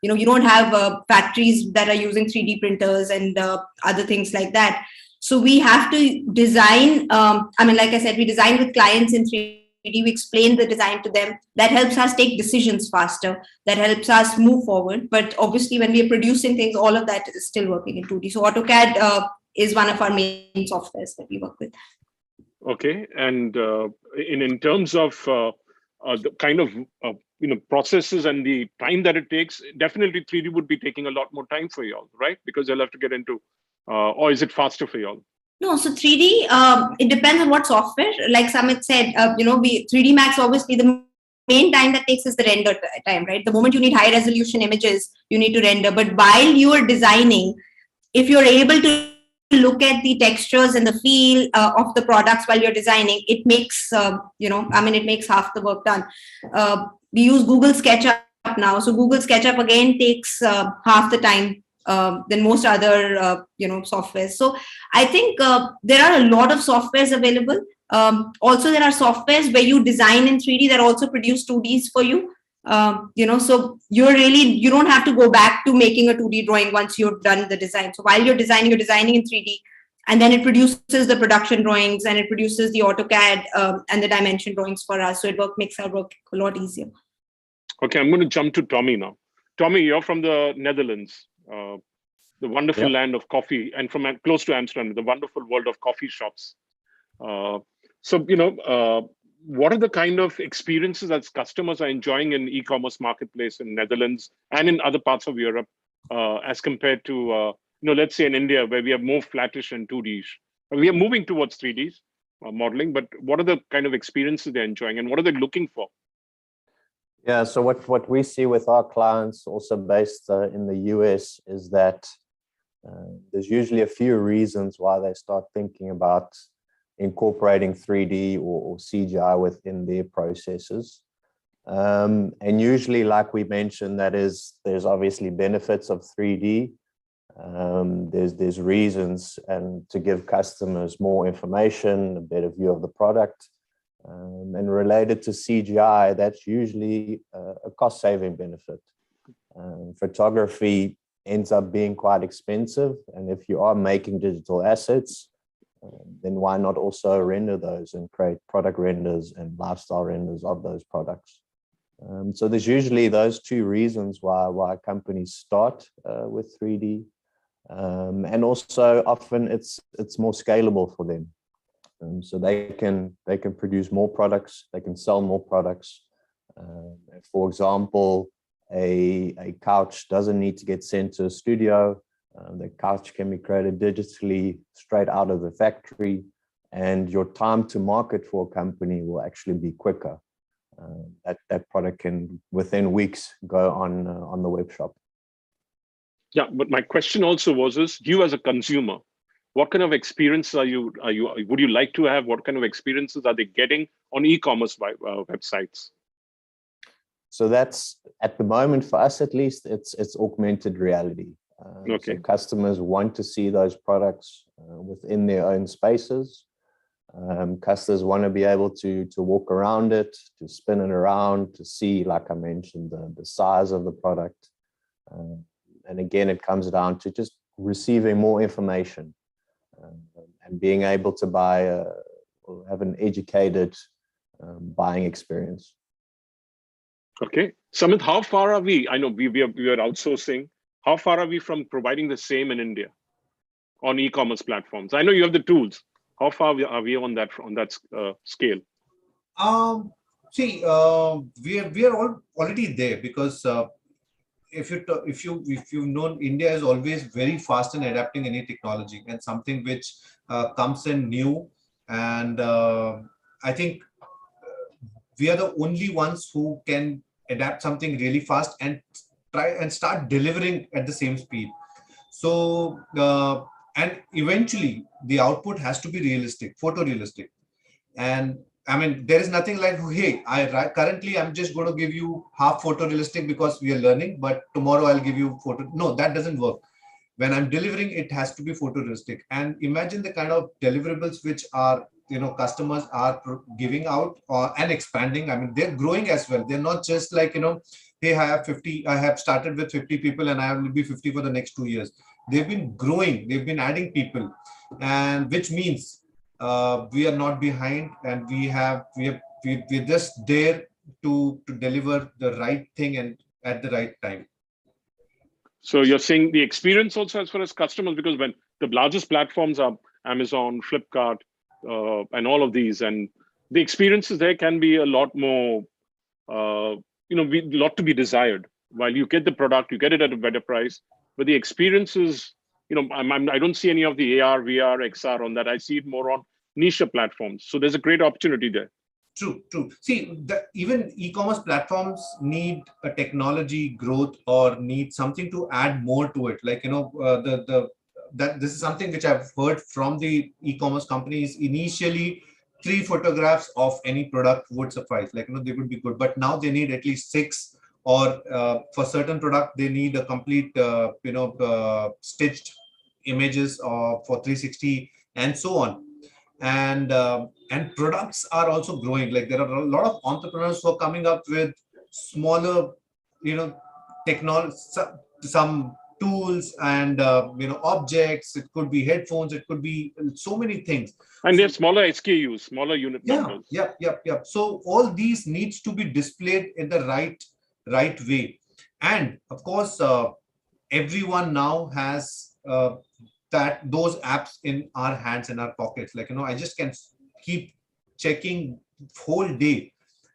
You don't have factories that are using 3D printers and other things like that. So we have to design, like I said, we design with clients in 3D. We explain the design to them. That helps us take decisions faster. That helps us move forward. But obviously, when we are producing things, all of that is still working in 2D. So AutoCAD is one of our main softwares that we work with. Okay, and in terms of the kind of processes and the time that it takes, definitely 3D would be taking a lot more time for y'all, right? Because you'll have to get into, or is it faster for y'all? No, so 3D, it depends on what software. Like Samit said, 3D Max, obviously the main time that takes is the render time, right? The moment you need high resolution images, you need to render. But while you are designing, if you're able to look at the textures and the feel of the products while you're designing, it makes, it makes half the work done. We use Google SketchUp now. So Google SketchUp again takes half the time than most other softwares. So I think there are a lot of softwares available. Also there are softwares where you design in 3D that also produce 2Ds for you. So you don't have to go back to making a 2D drawing once you've done the design. So while you're designing in 3D, and then it produces the production drawings and it produces the AutoCAD and the dimension drawings for us. So it makes our work a lot easier. Okay, I'm going to jump to Tommy now. Tommy, you're from the Netherlands, the wonderful land of coffee, and from close to Amsterdam, the wonderful world of coffee shops. So, what are the kind of experiences that customers are enjoying in e-commerce marketplace in Netherlands and in other parts of Europe as compared to, let's say in India, where we have more flattish and 2D. We are moving towards 3D modeling, but what are the kind of experiences they're enjoying and what are they looking for? Yeah, so what we see with our clients, also based in the US, is that there's usually a few reasons why they start thinking about incorporating 3D or CGI within their processes. And usually, like we mentioned, there's obviously benefits of 3D. There's reasons and to give customers more information, a better view of the product. And related to CGI, that's usually a cost-saving benefit. Photography ends up being quite expensive, and if you are making digital assets, then why not also render those and create product renders and lifestyle renders of those products? So there's usually those two reasons why companies start with 3D, and also often it's more scalable for them. So they can produce more products, they can sell more products. For example, a couch doesn't need to get sent to a studio. The couch can be created digitally straight out of the factory, and your time to market for a company will actually be quicker. That product can within weeks go on the web shop. Yeah, but my question also was: you as a consumer, what kind of experiences would you like to have? What kind of experiences are they getting on e-commerce websites? So that's, at the moment, for us at least, it's augmented reality. Okay. So customers want to see those products within their own spaces. Customers want to be able to walk around it, to spin it around, to see, like I mentioned, the size of the product. And again, it comes down to just receiving more information and being able to buy or have an educated buying experience. Okay. Samit, how far are we? I know we are outsourcing. How far are we from providing the same in India on e-commerce platforms? I know you have the tools. How far are we on that scale? We are all already there, because if you've known, India is always very fast in adapting any technology and something which comes in new. And I think we are the only ones who can adapt something really fast and try and start delivering at the same speed. So and eventually the output has to be realistic, photorealistic. And I mean, there is nothing like, hey, currently I'm just going to give you half photorealistic because we are learning, but tomorrow I'll give you photo. No, that doesn't work. When I'm delivering, it has to be photorealistic. And imagine the kind of deliverables which are, customers are giving out and expanding. I mean, they're growing as well. They're not just like, hey, I have started with 50 people and I will be 50 for the next 2 years. They've been growing, they've been adding people, and which means we are not behind, and we're just there to deliver the right thing and at the right time. So you're saying the experience also as far as customers, because when the largest platforms are Amazon, Flipkart, and all of these, and the experiences there can be a lot more, a lot to be desired. While you get the product, you get it at a better price, but the experiences, I don't see any of the AR, VR, XR on that. I see it more on niche platforms. So there's a great opportunity there. True. See, even e-commerce platforms need a technology growth or need something to add more to it. Like, this is something which I've heard from the e-commerce companies. Initially, 3 photographs of any product would suffice. Like, they would be good, but now they need at least 6, or for certain product, they need a complete, stitched images for 360 and so on. And products are also growing. Like, there are a lot of entrepreneurs who are coming up with smaller, technology, some tools and objects. It could be headphones. It could be so many things. And they have smaller SKUs, smaller unit numbers. Yep. So all these needs to be displayed in the right way. And of course, everyone now has those apps in our hands, in our pockets. Like, I just can keep checking whole day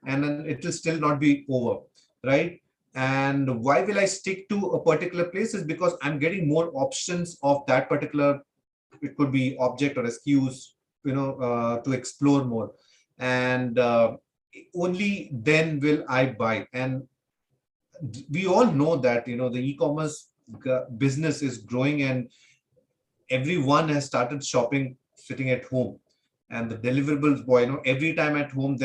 and then it will still not be over, right? And why will I stick to a particular place is because I'm getting more options of that particular, it could be object or SKUs, to explore more. And only then will I buy. And we all know that, the e-commerce business is growing and everyone has started shopping sitting at home. And the deliverables, boy, every time at home,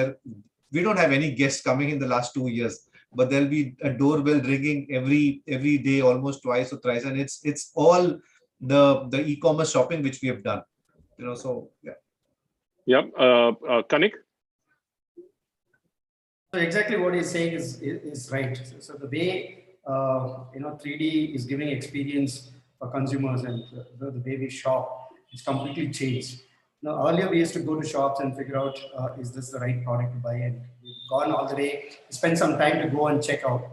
we don't have any guests coming in the last 2 years, but there'll be a doorbell ringing every day, almost twice or thrice, and it's all the e-commerce shopping which we have done. So yeah. Kanik. So exactly what he's saying is right. So the way 3D is giving experience for consumers and the way we shop, it's completely changed. Now, earlier we used to go to shops and figure out, is this the right product to buy? And we've gone all the way, spend some time to go and check out.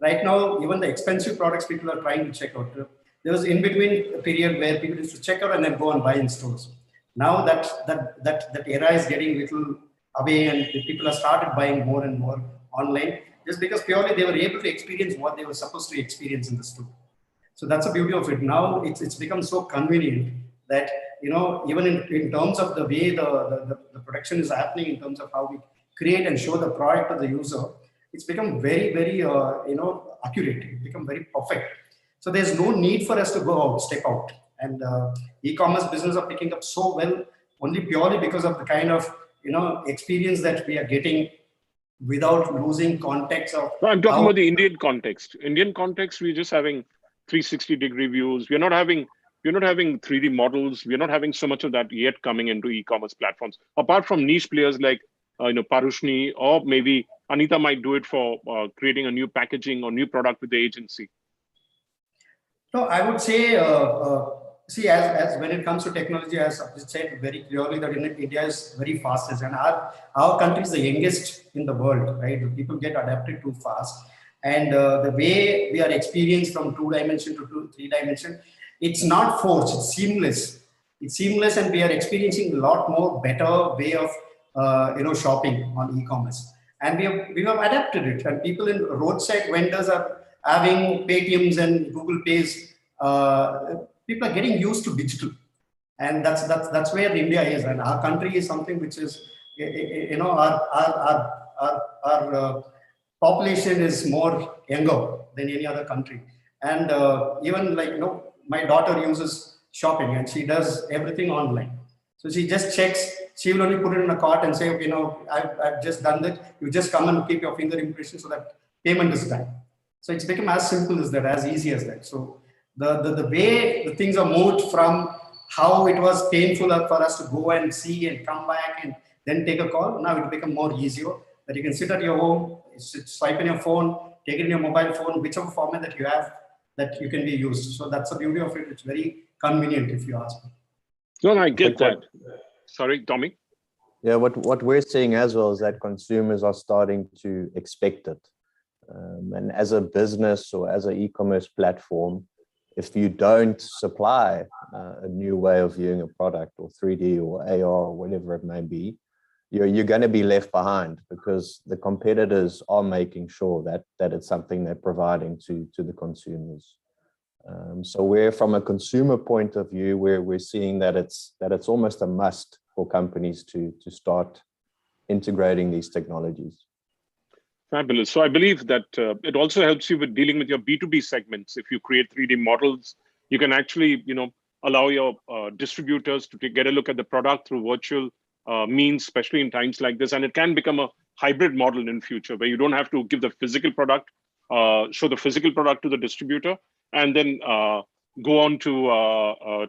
Right now, even the expensive products people are trying to check out. There was in between a period where people used to check out and then go and buy in stores. Now that era is getting little away and people have started buying more and more online just because purely they were able to experience what they were supposed to experience in the store. So that's the beauty of it. Now it's become so convenient that, even in terms of the way the production is happening, in terms of how we create and show the product to the user, it's become very, very, accurate. It's become very perfect. So there's no need for us to go out, step out. And e-commerce business are picking up so well only purely because of the kind of, experience that we are getting without losing context of. No, I'm talking about the Indian context. Indian context, we're just having 360-degree views. We're not having 3D models. We're not having so much of that yet coming into e-commerce platforms. Apart from niche players like Parushni, or maybe Anita might do it for creating a new packaging or new product with the agency. No, I would say, as when it comes to technology, as I said very clearly that India is very fastest, and our country is the youngest in the world, right? People get adapted too fast, and the way we are experienced from 2-dimension to 3-dimension, it's not forced, it's seamless. It's seamless, and we are experiencing a lot more better way of shopping on e-commerce, and we have adapted it. And people in roadside vendors are having Paytms and Google Pays. People are getting used to digital, and that's where India is, and our country is something which is, our population is more younger than any other country, and even my daughter uses shopping and she does everything online. So she just checks. She will only put it in a cart and say, okay, I've just done that. You just come and keep your finger impression so that payment is done. So it's become as simple as that, as easy as that. So the way the things are moved from how it was painful for us to go and see and come back and then take a call, now it become more easier that you can sit at your home, swipe in your phone, take it in your mobile phone, whichever format that you have, that you can be used. So that's the beauty of it. It's very convenient, if you ask me. No, I get that. Sorry, Tommy. Yeah, what we're seeing as well is that consumers are starting to expect it. And as a business or as an e-commerce platform, if you don't supply a new way of viewing a product or 3D or AR or whatever it may be, you're going to be left behind because the competitors are making sure that it's something they're providing to the consumers. So we're, from a consumer point of view, we're seeing that it's almost a must for companies to start integrating these technologies. Fabulous. So I believe that it also helps you with dealing with your B2B segments. If you create 3D models, you can actually, allow your distributors to get a look at the product through virtual means, especially in times like this. And it can become a hybrid model in future where you don't have to give the physical product, show the physical product to the distributor, and then go on to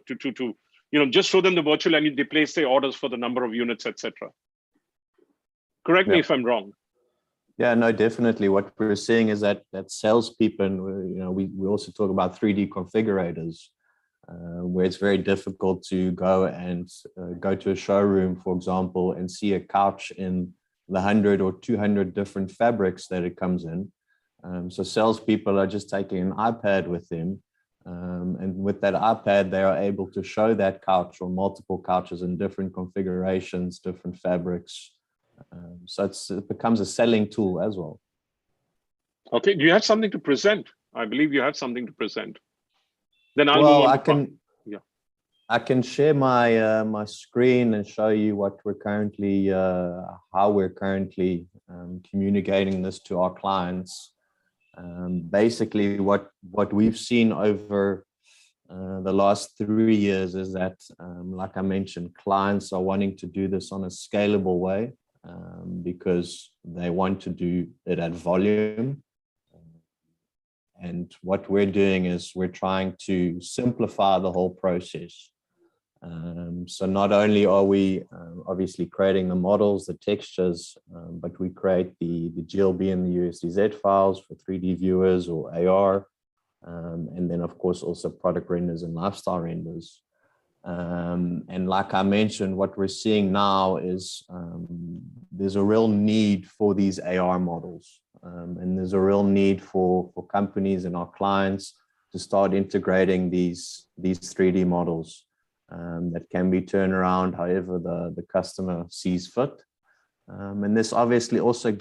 just show them the virtual and they place their orders for the number of units, etc. Correct me if I'm wrong. Yeah, no, definitely. What we're seeing is that salespeople, and we also talk about 3D configurators, where it's very difficult to go to a showroom, for example, and see a couch in the 100 or 200 different fabrics that it comes in. So salespeople are just taking an iPad with them, and with that iPad, they are able to show that couch or multiple couches in different configurations, different fabrics. So it becomes a selling tool as well. Okay, do you have something to present? I believe you have something to present. Then I'll well, move on. I can share my my screen and show you what we're currently, how we're currently communicating this to our clients. Basically, what we've seen over the last 3 years is that, like I mentioned, clients are wanting to do this on a scalable way, because they want to do it at volume. And what we're doing is we're trying to simplify the whole process. So not only are we obviously creating the models, the textures, but we create the GLB and the USDZ files for 3D viewers or AR, and then of course also product renders and lifestyle renders. And like I mentioned, what we're seeing now is there's a real need for these AR models, and there's a real need for companies and our clients to start integrating these 3D models that can be turned around however the customer sees fit. And this obviously also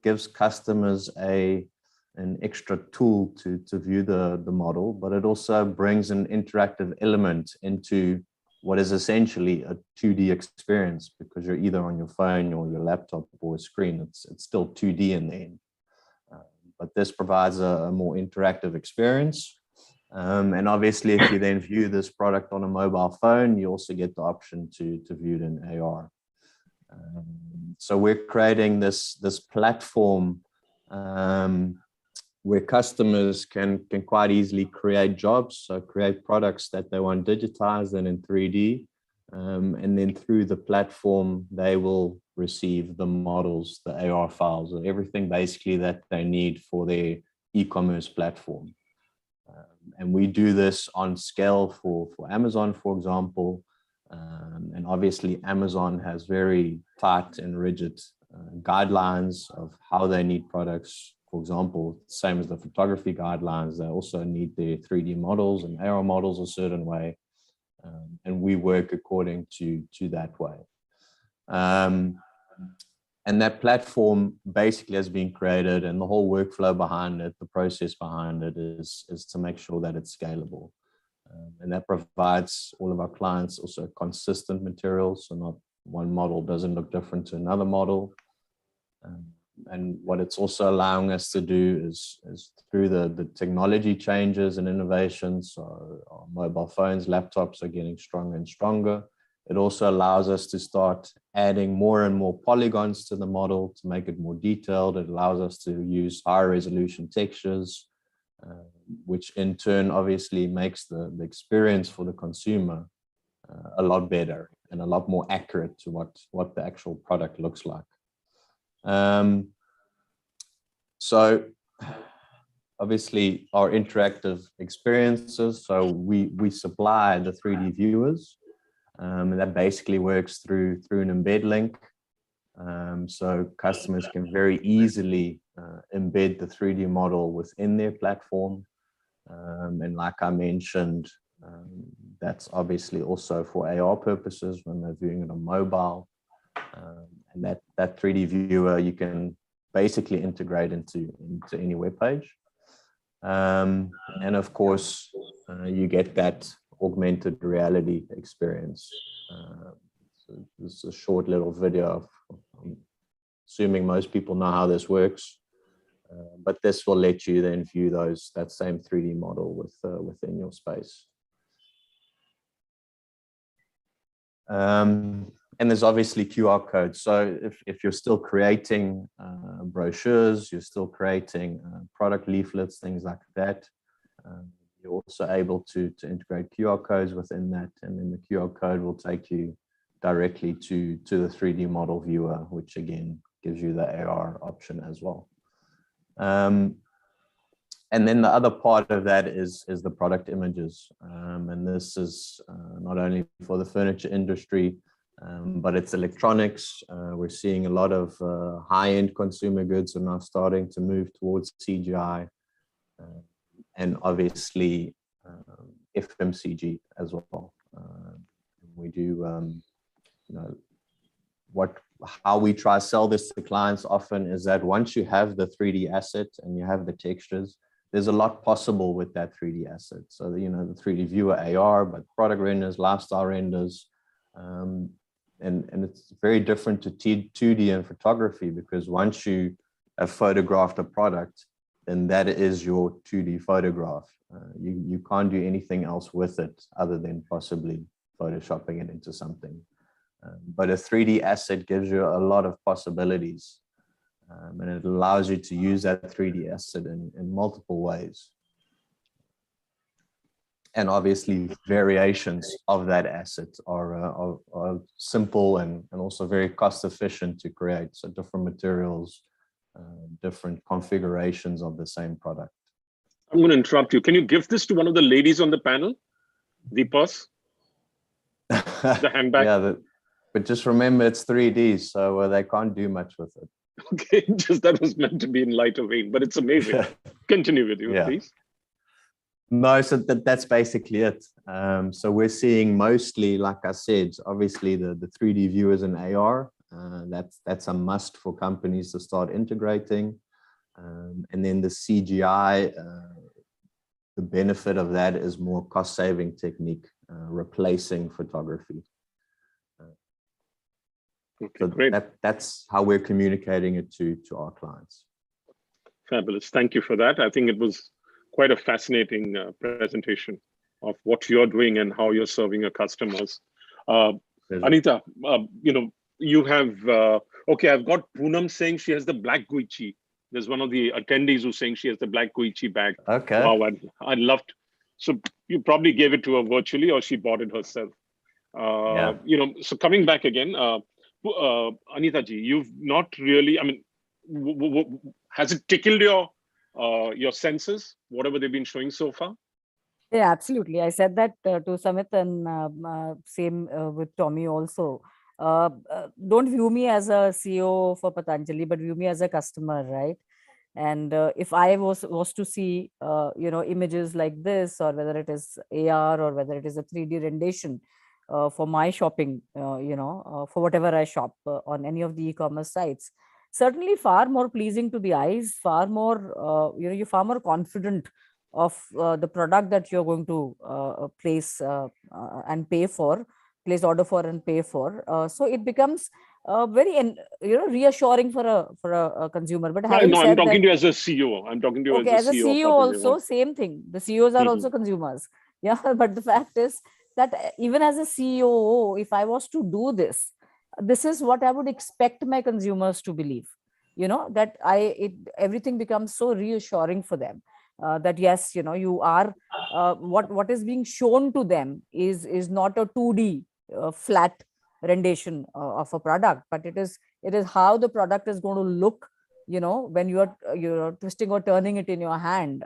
gives customers an extra tool to view the model, but it also brings an interactive element into what is essentially a 2D experience, because you're either on your phone or your laptop or a screen. It's still 2D in the end. But this provides a more interactive experience. And obviously, if you then view this product on a mobile phone, you also get the option to view it in AR. So we're creating this platform where customers can quite easily create jobs, so create products that they want digitized and in 3D. And then through the platform, they will receive the models, the AR files, or everything basically that they need for their e-commerce platform. And we do this on scale for Amazon, for example. And obviously Amazon has very tight and rigid guidelines of how they need products. For example, same as the photography guidelines, they also need their 3D models and AR models a certain way. And we work according to that way. And that platform basically has been created, and the whole workflow behind it, the process behind it is to make sure that it's scalable. And that provides all of our clients also consistent materials, so not one model doesn't look different to another model. And what it's also allowing us to do is through the technology changes and innovations, so our mobile phones, laptops are getting stronger and stronger. It also allows us to start adding more and more polygons to the model to make it more detailed. It allows us to use higher resolution textures, which in turn obviously makes the experience for the consumer a lot better and a lot more accurate to what the actual product looks like. So obviously our interactive experiences, so we supply the 3D viewers, and that basically works through an embed link. So customers can very easily embed the 3D model within their platform. And like I mentioned, that's obviously also for AR purposes when they're viewing it on mobile. And that 3D viewer you can basically integrate into any web page. And of course, you get that augmented reality experience. So this is a short little video of, I'm assuming most people know how this works, but this will let you then view that same 3D model within your space. And there's obviously QR codes. So if you're still creating brochures, you're still creating product leaflets, things like that, you're also able to integrate QR codes within that. And then the QR code will take you directly to the 3D model viewer, which again gives you the AR option as well. And then the other part of that is the product images. And this is not only for the furniture industry, but it's electronics. We're seeing a lot of high-end consumer goods are now starting to move towards CGI, and obviously FMCG as well. We do, how we try to sell this to clients often is that once you have the 3D asset and you have the textures, there's a lot possible with that 3D asset. So, the 3D viewer AR, but product renders, lifestyle renders, and it's very different to 2D in photography, because once you have photographed a product, then that is your 2D photograph. You can't do anything else with it other than possibly photoshopping it into something. But a 3D asset gives you a lot of possibilities. And it allows you to use that 3D asset in multiple ways. And obviously variations of that asset are simple and also very cost efficient to create. So different materials, different configurations of the same product. I'm going to interrupt you. Can you give this to one of the ladies on the panel? The purse? The handbag? Yeah, but just remember it's 3D, so they can't do much with it. Okay, just that was meant to be in lighter vein, but it's amazing. Continue with you, please. No, so that's basically it. So we're seeing mostly, like I said, obviously the 3D viewers in AR. That's a must for companies to start integrating. And then the CGI, the benefit of that is more cost-saving technique, replacing photography. Okay, so great. That's how we're communicating it to our clients. Fabulous. Thank you for that. I think it was quite a fascinating presentation of what you're doing and how you're serving your customers. Anita, you have, okay, I've got Poonam saying she has the black Guichi. There's one of the attendees who's saying she has the black Guichi bag. Okay. Wow, I'd love to. So you probably gave it to her virtually or she bought it herself. So coming back again, Anita ji, you've not really, I mean, has it tickled your senses, whatever they've been showing so far? Yeah, absolutely. I said that to Samit, and same with Tommy also. Don't view me as a CEO for Patanjali, but view me as a customer, right? And if I was to see, images like this, or whether it is AR or whether it is a 3D rendition for my shopping, for whatever I shop on any of the e-commerce sites, certainly far more pleasing to the eyes, far more, you're far more confident of the product that you're going to place and pay for, place order for and pay for. So it becomes very, reassuring for a consumer. But having said I'm talking that, to you as a CEO. I'm talking to you as a CEO also, of same thing. The CEOs are also consumers. Yeah, but the fact is that even as a CEO, if I was to do this, this is what I would expect my consumers to believe. That everything becomes so reassuring for them. That yes, you are what is being shown to them is not a 2D flat rendition of a product, but it is how the product is going to look, when you're twisting or turning it in your hand.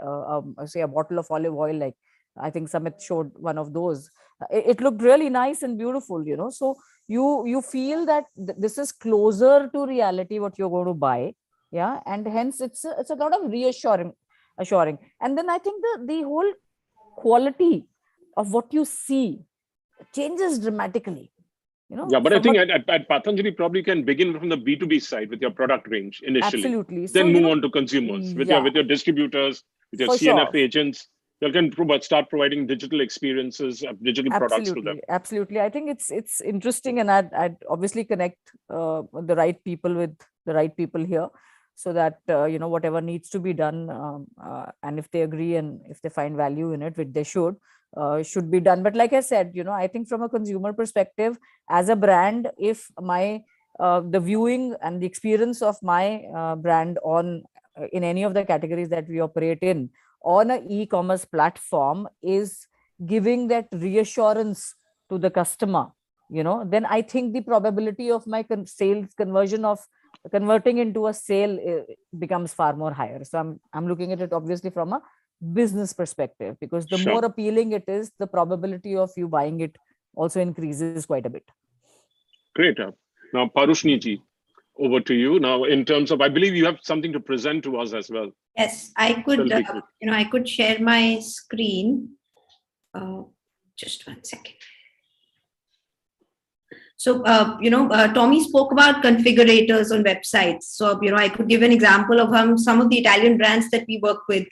Say a bottle of olive oil, like I think Samit showed one of those. It looked really nice and beautiful, so you feel that this is closer to reality what you're going to buy. Yeah, and hence it's a lot of assuring. And then I think the whole quality of what you see changes dramatically. Yeah, but I think at Patanjali probably can begin from the B2B side with your product range initially. Absolutely. Then move on to consumers with your distributors, with your CNF agents. You can start providing digital experiences, digital products to them. Absolutely. I think it's interesting, and I'd obviously connect the right people with the right people here, so that whatever needs to be done, and if they agree and if they find value in it, which they should be done. But like I said, I think from a consumer perspective, as a brand, if my the viewing and the experience of my brand in any of the categories that we operate in on an e-commerce platform is giving that reassurance to the customer, then I think the probability of my sales conversion of converting into a sale becomes far more higher. So I'm looking at it obviously from a business perspective, because the more appealing it is, the probability of you buying it also increases quite a bit. Great. Now, Parushni ji, over to you. Now, in terms of, I believe you have something to present to us as well. Yes, I could, I could share my screen. Just one second. So, Tommy spoke about configurators on websites. So, I could give an example of some of the Italian brands that we work with.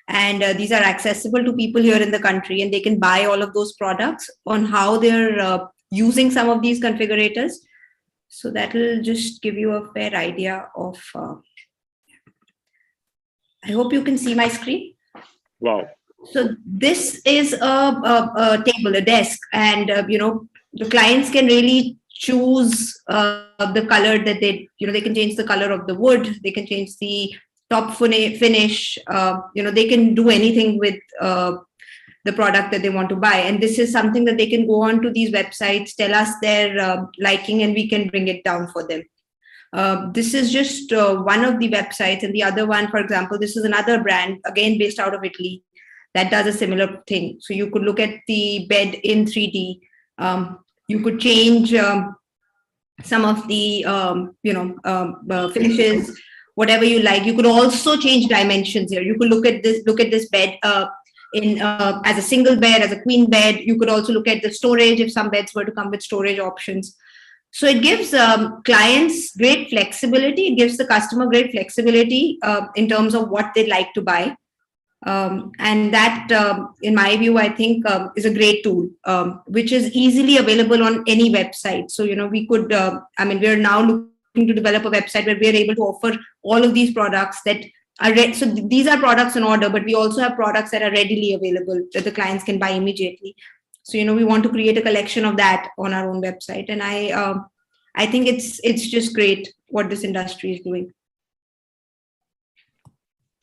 And these are accessible to people here in the country, and they can buy all of those products on how they're using some of these configurators. So that will just give you a fair idea of, I hope you can see my screen. Wow. So this is a table, a desk, and, the clients can really choose the color that they can change the color of the wood, they can change the top finish, they can do anything with the product that they want to buy. And this is something that they can go on to these websites, tell us their liking, and we can bring it down for them. This is just one of the websites, and the other one, for example, this is another brand, again based out of Italy, that does a similar thing. So you could look at the bed in 3D. You could change some of the finishes, whatever you like. You could also change dimensions here. You could look at this bed as a single bed, as a queen bed. You could also look at the storage if some beds were to come with storage options. So it gives clients great flexibility. It gives the customer great flexibility in terms of what they'd like to buy. And that, in my view, I think is a great tool, which is easily available on any website. So, we could, we're now looking to develop a website where we're able to offer all of these products that are so these are products in order, but we also have products that are readily available that the clients can buy immediately. So, we want to create a collection of that on our own website. And I think it's just great what this industry is doing.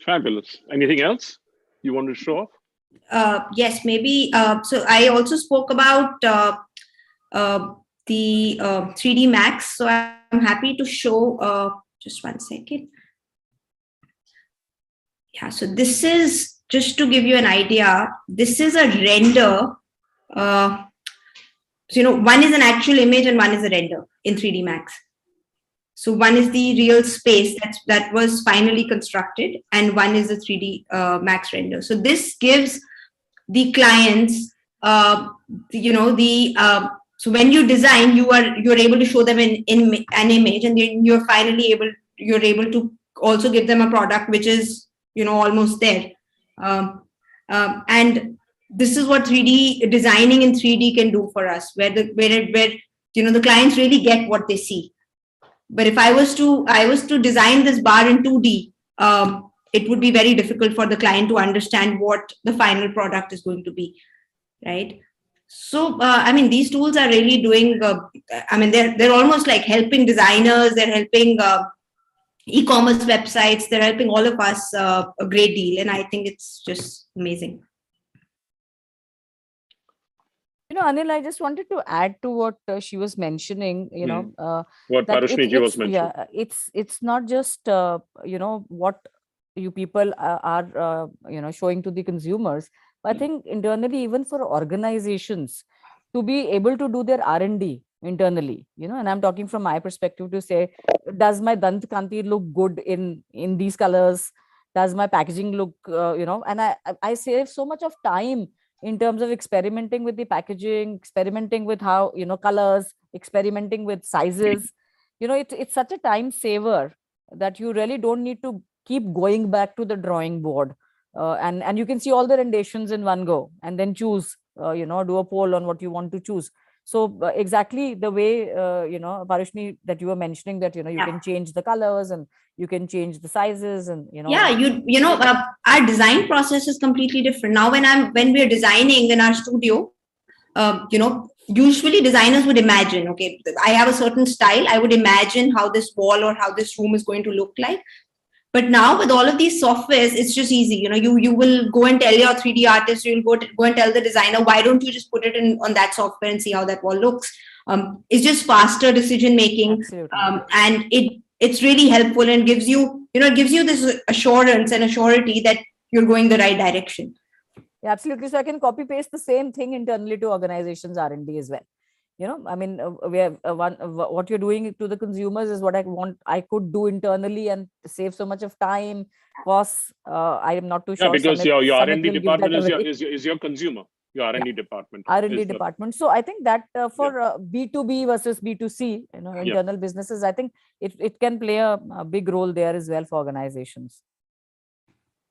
Fabulous. Anything else you want to show off? Yes, maybe. So I also spoke about the 3D Max. So I'm happy to show, just one second. Yeah, so this is, just to give you an idea, this is a render. So, one is an actual image and one is a render in 3D Max. So one is the real space that was finally constructed, and one is the 3D Max render. So this gives the clients, so when you design, you're able to show them in an image, and then you're able to also give them a product which is almost there. And this is what 3D designing in 3D can do for us, where the clients really get what they see. But if I was to design this bar in 2D, it would be very difficult for the client to understand what the final product is going to be, right? So, these tools are really doing, they're almost like helping designers, they're helping e-commerce websites, they're helping all of us a great deal. And I think it's just amazing. Anil, I just wanted to add to what she was mentioning, what Parushni was mentioning. Yeah, it's not just, what you people are, showing to the consumers. But I think internally, even for organizations to be able to do their R&D internally, and I'm talking from my perspective to say, does my Dant Kanti look good in these colors? Does my packaging look, and I save so much of time in terms of experimenting with the packaging, experimenting with how, colors, experimenting with sizes. It's such a time saver that you really don't need to keep going back to the drawing board. And you can see all the renditions in one go and then choose, do a poll on what you want to choose. So exactly the way, Parushni, that you were mentioning that, you can change the colors and you can change the sizes and, Yeah, our design process is completely different. Now, when we're designing in our studio, usually designers would imagine, okay, I have a certain style. I would imagine how this wall or how this room is going to look like. But now with all of these softwares, it's just easy. You will go and tell your 3D artist, you'll go and tell the designer, why don't you just put it on that software and see how that wall looks? It's just faster decision making. And it's really helpful and gives you, it gives you this assurance and a surety that you're going the right direction. Yeah, absolutely. So I can copy paste the same thing internally to organizations R&D as well. I mean, we have what you're doing to the consumers is what I could do internally and save so much of time, costs. I am not too sure. Yeah, because your R&D department is your consumer, your R&D department. R&D department. So I think that for B2B versus B2C, internal businesses, I think it can play a big role there as well for organizations.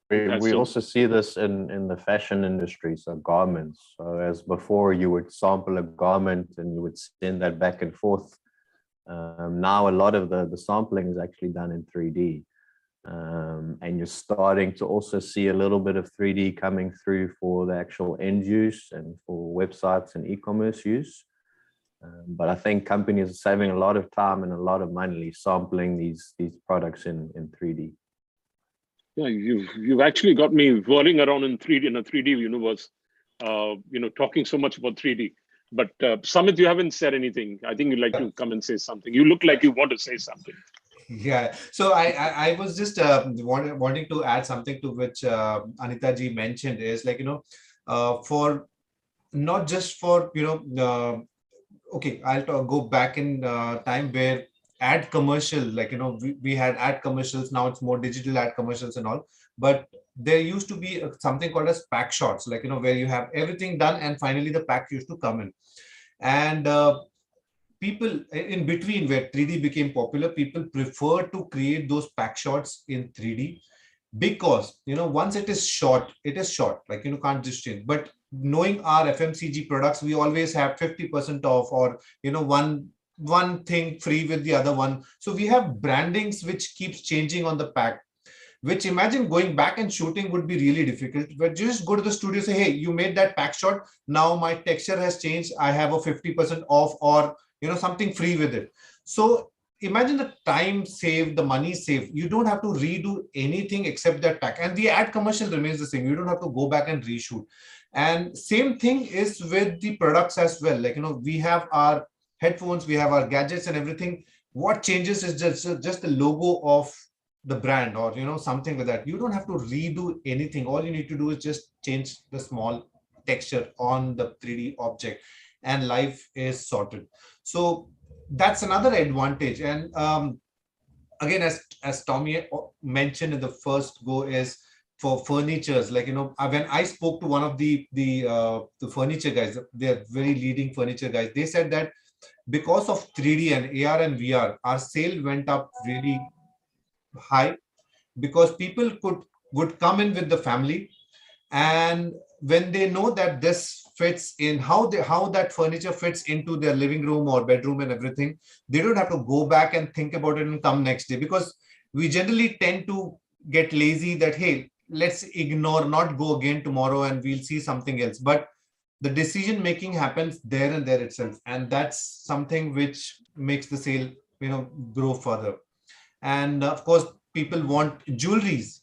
We also see this in the fashion industry, so garments. So as before, you would sample a garment and you would send that back and forth. Now a lot of the sampling is actually done in 3D. And you're starting to also see a little bit of 3D coming through for the actual end use and for websites and e-commerce use. But I think companies are saving a lot of time and a lot of money sampling these products in 3D. Yeah, you've actually got me whirling around in 3D in a 3D universe, talking so much about 3D. But Samit, you haven't said anything. I think you'd like to come and say something. You look like you want to say something. Yeah, so I was just wanting to add something to which Anita ji mentioned is like, for not just for, okay, I'll go back in time where ad commercial, like, we had ad commercials. Now it's more digital ad commercials and all, but there used to be something called as pack shots, like, where you have everything done and finally the pack used to come in. And people in between where 3D became popular, people prefer to create those pack shots in 3D because, once it is short, like, can't just change. But knowing our FMCG products, we always have 50% off or, one thing free with the other one. So we have brandings which keeps changing on the pack, which imagine going back and shooting would be really difficult. But just go to the studio, say, hey, you made that pack shot. Now my texture has changed. I have a 50% off or, something free with it. So imagine the time saved, the money saved. You don't have to redo anything except that pack. And the ad commercial remains the same. You don't have to go back and reshoot. And same thing is with the products as well. Like, we have our headphones, we have our gadgets and everything. What changes is just the logo of the brand or, something like that. You don't have to redo anything. All you need to do is just change the small texture on the 3D object and life is sorted. So that's another advantage. And again, as Tommy mentioned in the first go, is for furnitures, like, when I spoke to one of the furniture guys, they're very leading furniture guys, they said that because of 3D and AR and VR, our sale went up really high because people would come in with the family, and when they know that this fits in, how that furniture fits into their living room or bedroom and everything, they don't have to go back and think about it and come next day, because we generally tend to get lazy that, hey, let's ignore, not go again tomorrow and we'll see something else. But the decision making happens there and there itself, and that's something which makes the sale grow further. And of course, people want jewelries.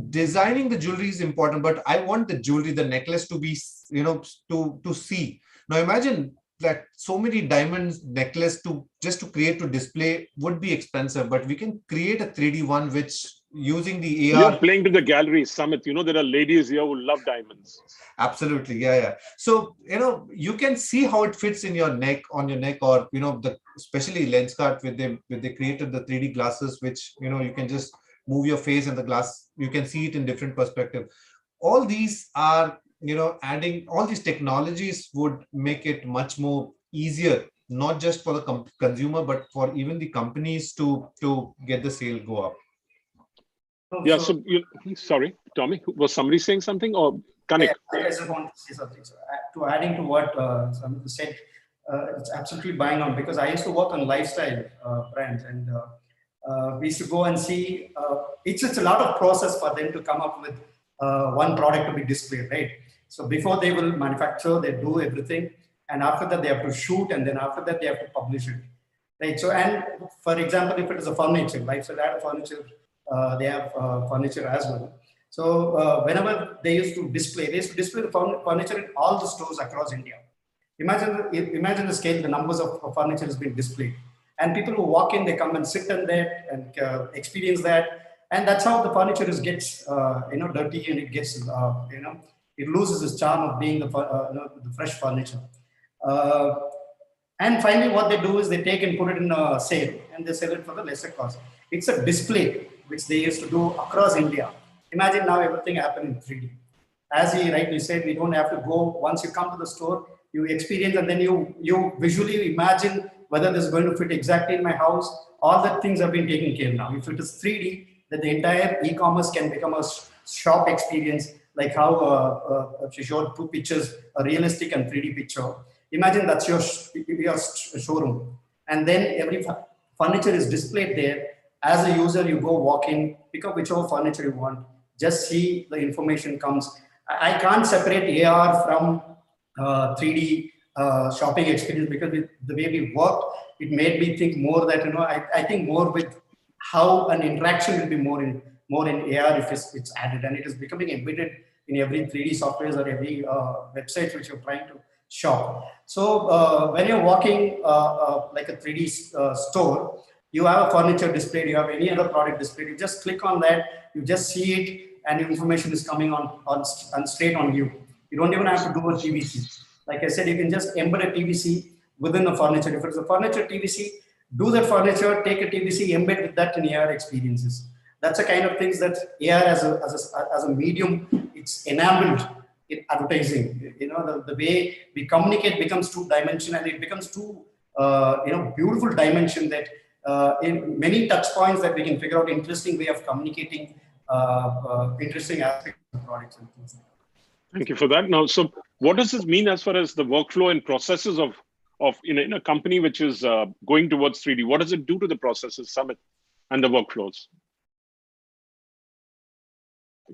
Designing the jewelry is important, but I want the jewelry, the necklace to be, to see. Now imagine that so many diamonds necklace to create, to display would be expensive, but we can create a 3D one which using the AR. You're playing to the gallery, Samit. There are ladies here who love diamonds. Absolutely. Yeah. So, you can see how it fits in your neck, on your neck, or, especially Lenskart with they created the 3D glasses, which, you can just move your face and the glass, you can see it in different perspective. All these are, adding, all these technologies would make it much more easier, not just for the consumer, but for even the companies to get the sale go up. Yeah, so sorry, Tommy, was somebody saying something, or Kanik? I just want to say something. So, to adding to what Samit said, it's absolutely bang on, because I used to work on lifestyle brands, and we used to go and see, it's a lot of process for them to come up with one product to be displayed, right? So before they will manufacture, they do everything, and after that they have to shoot, and then after that they have to publish it, right? So, and for example, if it is a furniture, lifestyle furniture, they have furniture as well. So whenever they used to display the furniture in all the stores across India. Imagine the scale, the numbers of furniture has been displayed. And people who walk in, they come and sit in there and experience that. And that's how the furniture gets dirty, and it gets it loses its charm of being the fresh furniture. And finally, what they do is they take and put it in a sale, and they sell it for the lesser cost. It's a display which they used to do across India. Imagine now everything happened in 3D. As he rightly said, we don't have to go. Once you come to the store, you experience, and then you visually imagine whether this is going to fit exactly in my house. All the things have been taken care of now. If it is 3D, then the entire e-commerce can become a shop experience, like how she showed 2 pictures, a realistic and 3D picture. Imagine that's your showroom. And then every furniture is displayed there. As a user, you go walk in, pick up whichever furniture you want, just see the information comes. I can't separate AR from 3D shopping experience, because the way we work, it made me think more that, I think more with how an interaction will be more in AR if it's added, and it is becoming embedded in every 3D softwares or every website which you're trying to shop. So when you're walking like a 3D store, you have a furniture displayed, you have any other product displayed, you just click on that, you just see it, and information is coming on straight on you. You don't even have to do a TVC. Like I said, you can just embed a TVC within the furniture. If it's a furniture TVC, do that furniture, take a TVC, embed with that in AR experiences. That's the kind of things that AR as a medium, it's enabled in advertising. The way we communicate becomes two-dimensional, and it becomes two beautiful dimension that in many touch points that we can figure out interesting way of communicating interesting aspects of products and things like that. Thank you for that. Now, so what does this mean as far as the workflow and processes of in a company which is going towards 3D? What does it do to the processes, Samit, and the workflows?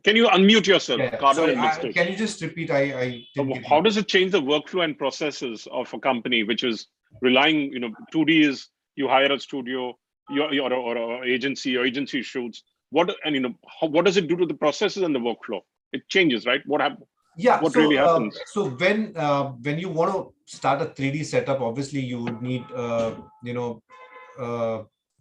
Can you unmute yourself? Yeah. Sorry, can you just repeat? How does it change the workflow and processes of a company which is relying, 2D is you hire a studio, or agency shoots. What does it do to the processes and the workflow? It changes, right? What happens? Yeah. What really happens? So when you want to start a 3D setup, obviously you would need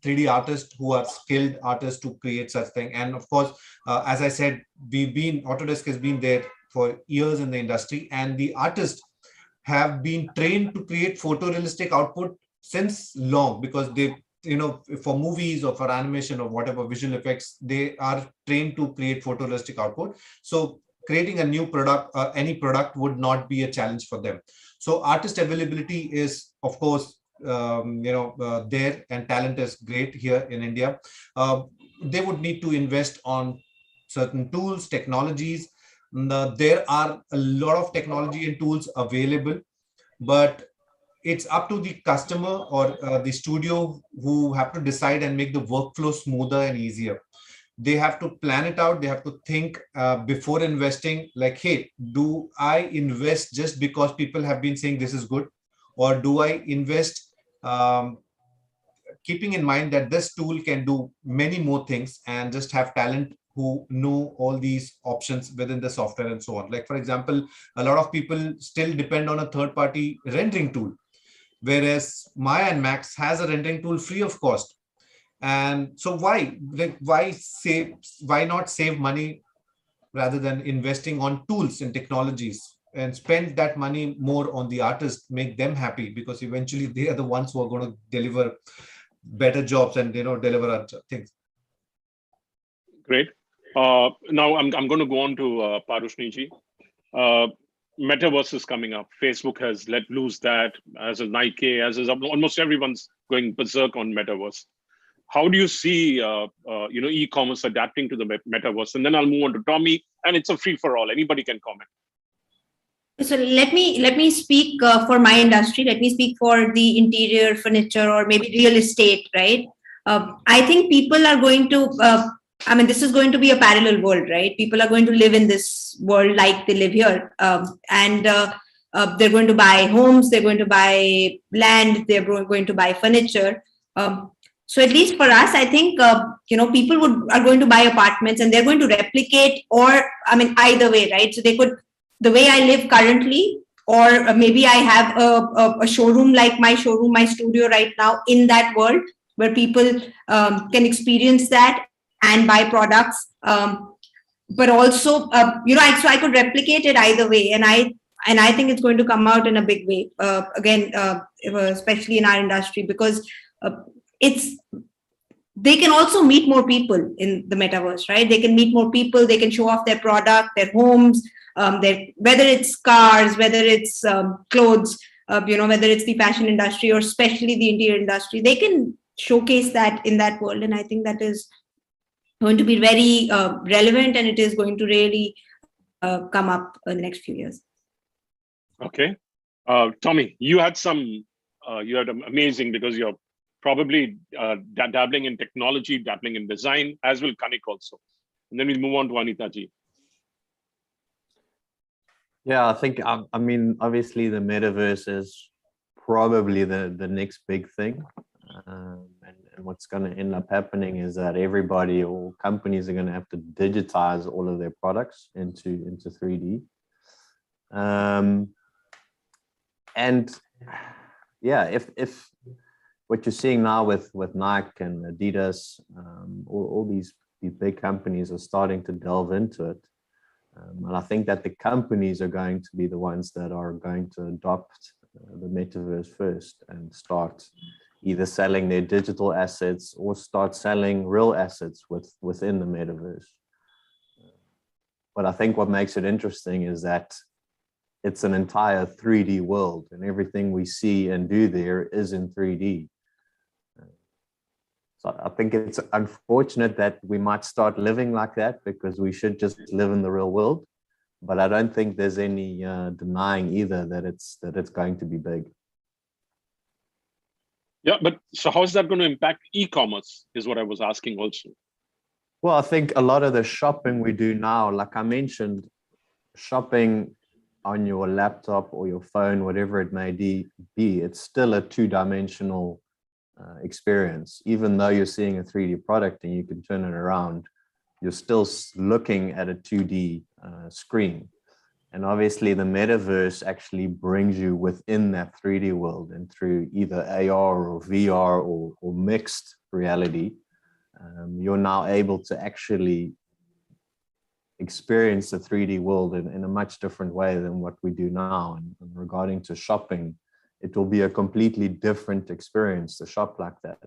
3D artists who are skilled artists to create such thing. And of course, as I said, Autodesk has been there for years in the industry, and the artists have been trained to create photorealistic output since long, because they, for movies or for animation or whatever visual effects, they are trained to create photorealistic output. So creating a new product, any product, would not be a challenge for them. So artist availability is, of course, there, and talent is great here in India. They would need to invest on certain tools, technologies. There are a lot of technology and tools available, but it's up to the customer or the studio who have to decide and make the workflow smoother and easier. They have to plan it out. They have to think before investing, like, hey, do I invest just because people have been saying this is good? Or do I invest keeping in mind that this tool can do many more things, and just have talent who know all these options within the software and so on. Like, for example, a lot of people still depend on a third-party rendering tool, whereas Maya and Max has a rendering tool free of cost. And so why not save money rather than investing on tools and technologies, and spend that money more on the artists, make them happy, because eventually they are the ones who are going to deliver better jobs and deliver things. Great. Now I'm going to go on to Parushniji. Metaverse is coming up. Facebook has let loose that, as is Nike, as is almost everyone's going berserk on Metaverse. How do you see e-commerce adapting to the Metaverse? And then I'll move on to Tommy, and it's a free for all. Anybody can comment. So let me speak for my industry. Let me speak for the interior furniture or maybe real estate, right? I think people are going to, this is going to be a parallel world, right? People are going to live in this world like they live here. And they're going to buy homes, they're going to buy land, they're going to buy furniture. So at least for us, I think, people are going to buy apartments, and they're going to replicate, or, either way, right? So they could, the way I live currently, or maybe I have a showroom like my showroom, my studio right now in that world where people can experience that and buy products. But also, so I could replicate it either way, and I think it's going to come out in a big way. Again, especially in our industry, because they can also meet more people in the metaverse, right? They can meet more people. They can show off their product, their homes, whether it's cars, whether it's clothes, whether it's the fashion industry or especially the interior industry. They can showcase that in that world, and I think that is going to be very relevant, and it is going to really come up in the next few years. Okay. Tommy, you had amazing, because you're probably dabbling in technology, dabbling in design, as will Kanik also. And then we'll move on to Anita ji. Yeah, I think, I mean, obviously the metaverse is probably the next big thing. And what's going to end up happening is that everybody or companies are going to have to digitize all of their products into 3D. And yeah, if what you're seeing now with Nike and Adidas, all these big companies are starting to delve into it. And I think that the companies are going to be the ones that are going to adopt the metaverse first and start either selling their digital assets or start selling real assets within the metaverse. But I think what makes it interesting is that it's an entire 3D world, and everything we see and do there is in 3D. So I think it's unfortunate that we might start living like that, because we should just live in the real world. But I don't think there's any denying either that it's going to be big. Yeah, but so how is that going to impact e-commerce is what I was asking also. Well, I think a lot of the shopping we do now, like I mentioned, shopping on your laptop or your phone, whatever it may be, it's still a two-dimensional experience. Even though you're seeing a 3D product and you can turn it around, you're still looking at a 2D screen. And obviously the metaverse actually brings you within that 3D world, and through either AR or VR or mixed reality, you're now able to actually experience the 3D world in a much different way than what we do now. And regarding to shopping, it will be a completely different experience to shop like that.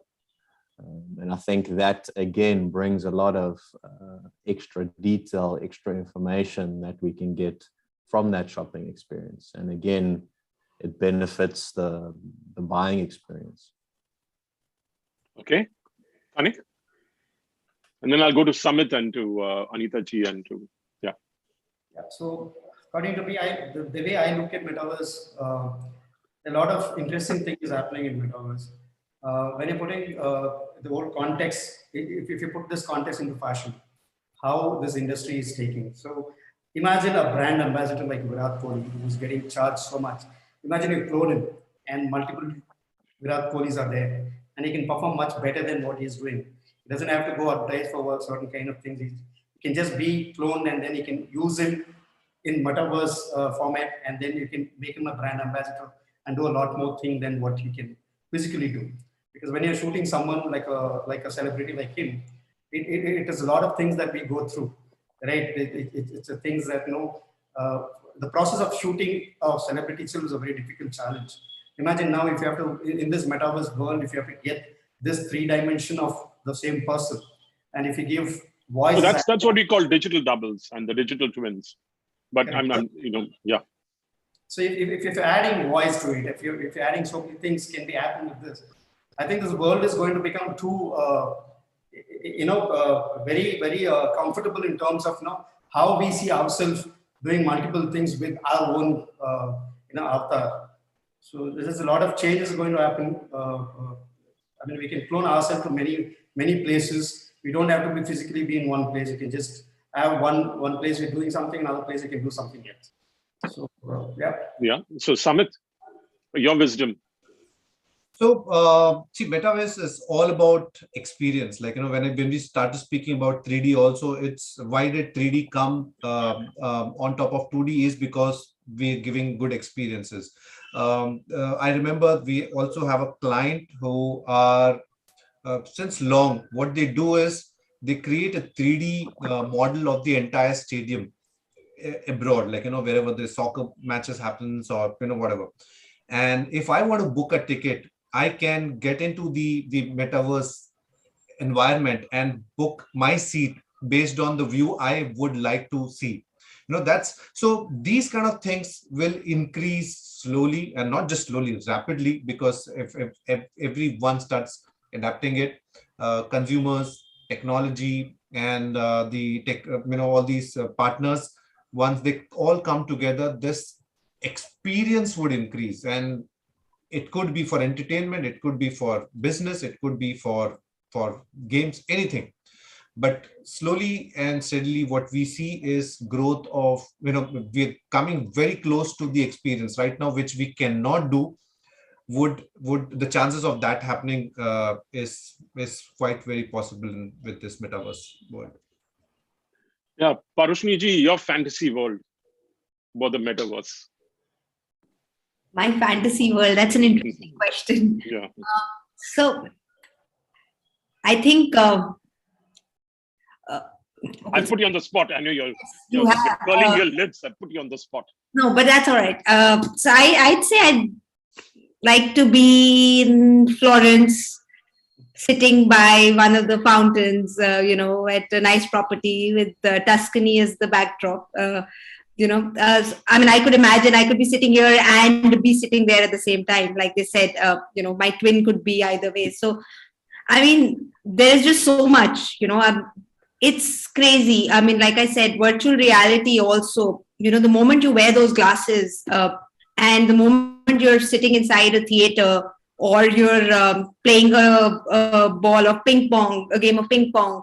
And I think that, again, brings a lot of extra detail, extra information that we can get from that shopping experience. And again, it benefits the buying experience. Okay, Kanik? And then I'll go to Samit and to Anita ji and to, yeah. Yeah, so according to me, the way I look at metaverse, a lot of interesting things is happening in metaverse. When you're putting the whole context, if you put this context into fashion, how this industry is taking. So imagine a brand ambassador like Virat Kohli, who's getting charged so much. Imagine you clone him and multiple Virat Kohlis are there, and he can perform much better than what he's doing. He doesn't have to go advertise for certain kind of things. He can just be cloned, and then you can use him in metaverse format, and then you can make him a brand ambassador and do a lot more thing than what he can physically do. Because when you're shooting someone like a celebrity like him, it is a lot of things that we go through, right? It's a things that, the process of shooting a celebrity itself is a very difficult challenge. Imagine now if you have to, in this metaverse world, if you have to get this 3D of the same person, and if you give voice, so that's what we call digital doubles and the digital twins. But I'm yeah. So if you're adding voice to it, if you're adding so many things can be happening with this, I think this world is going to become too, very, very comfortable in terms of how we see ourselves doing multiple things with our own, avatar. So there's a lot of changes going to happen. I mean, we can clone ourselves to many places. We don't have to be physically be in one place. You can just have one place we're doing something, another place you can do something else. So yeah. Yeah. So Samit, your wisdom. So, see, metaverse is all about experience. Like, when we started speaking about 3D also, it's why did 3D come on top of 2D is because we're giving good experiences. I remember we also have a client who are, since long, what they do is they create a 3D model of the entire stadium abroad, like, wherever the soccer matches happens or, whatever. And if I want to book a ticket, I can get into the metaverse environment and book my seat based on the view I would like to see. That's so these kind of things will increase slowly, and not just slowly, rapidly, because if everyone starts adapting it, consumers, technology, and the tech, all these partners, once they all come together, this experience would increase. And it could be for entertainment, it could be for business, it could be for games, anything. But slowly and steadily, what we see is growth of, we're coming very close to the experience right now, which we cannot do. Would the chances of that happening is quite very possible with this metaverse world. Yeah, Parushni ji, your fantasy world about the metaverse. My fantasy world, that's an interesting question. Yeah. So I think I put you on the spot. I know you're have, curling your lips. I put you on the spot. No, but that's all right. So I'd say I'd like to be in Florence, sitting by one of the fountains, at a nice property with Tuscany as the backdrop. I mean, I could imagine I could be sitting here and be sitting there at the same time. Like they said, my twin could be either way. So, I mean, there's just so much, it's crazy. I mean, like I said, virtual reality also, the moment you wear those glasses and the moment you're sitting inside a theater or you're playing a ball of ping pong, a game of ping pong,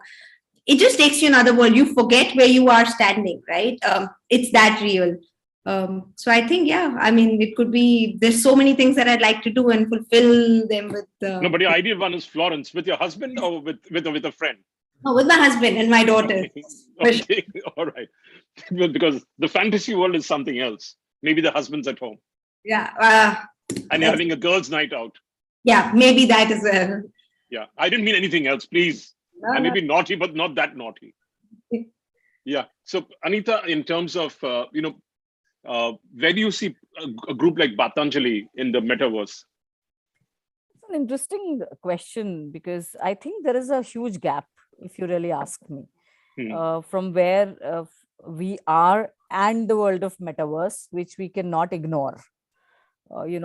it just takes you another world. You forget where you are standing, right? It's that real. So I think, I mean, it could be, there's so many things that I'd like to do and fulfill them with. No, but your ideal one is Florence with your husband or with a friend? No, with my husband and my daughter. Okay. All right. Because the fantasy world is something else. Maybe the husband's at home. Yeah. And you're having a girls' night out. Yeah, maybe that as well. Yeah. I didn't mean anything else, please. I may be naughty, but not that naughty. Yeah. So, Anita, in terms of, where do you see a group like Patanjali in the metaverse? It's an interesting question, because I think there is a huge gap, if you really ask me, from where we are and the world of metaverse, which we cannot ignore.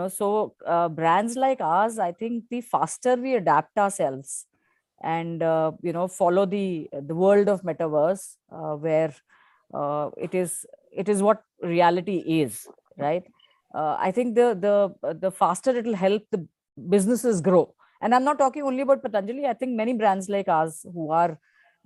So brands like ours, I think the faster we adapt ourselves and follow the world of metaverse, where it is what reality is, right? I think the faster it will help the businesses grow. And I'm not talking only about Patanjali. I think many brands like ours who are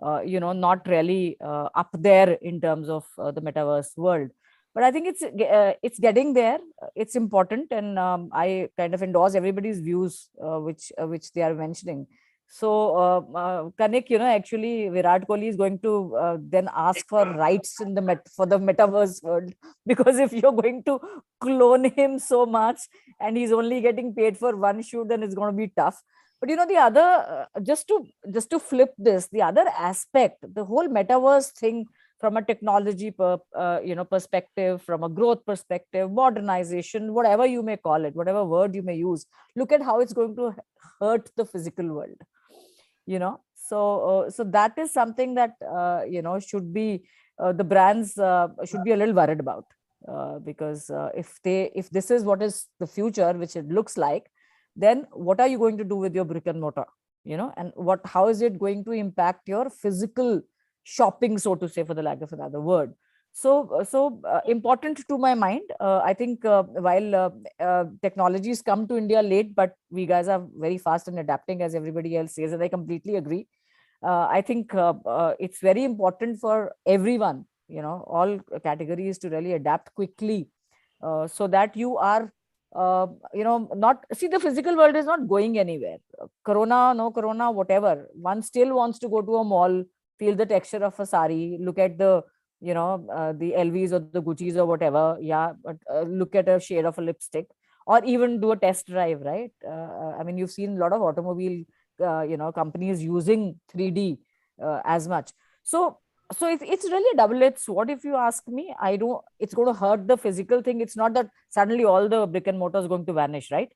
not really up there in terms of the metaverse world, but I think it's getting there. It's important, and I kind of endorse everybody's views which they are mentioning. So Kanik, actually Virat Kohli is going to then ask for rights in for the metaverse world, because if you're going to clone him so much and he's only getting paid for one shoot, then it's going to be tough. But the other, just to flip this, the other aspect, the whole metaverse thing, from a technology perspective, from a growth perspective, modernization, whatever you may call it, whatever word you may use, look at how it's going to hurt the physical world. So that is something that should be the brands should be a little worried about, because if this is what is the future, which it looks like, then what are you going to do with your brick and mortar, and how is it going to impact your physical shopping, so to say, for the lack of another word. So important to my mind. I think while technologies come to India late, but we guys are very fast in adapting, as everybody else says, and I completely agree. I think it's very important for everyone, all categories, to really adapt quickly, so that you are not see, the physical world is not going anywhere. Corona, no corona, whatever. One still wants to go to a mall, feel the texture of a sari, look at the, the LVs or the Gucci's or whatever. Yeah, but look at a shade of a lipstick, or even do a test drive, right? I mean, you've seen a lot of automobile, companies using 3D as much. So it's really a double-edged sword, if you ask me. It's going to hurt the physical thing. It's not that suddenly all the brick and mortar is going to vanish, right?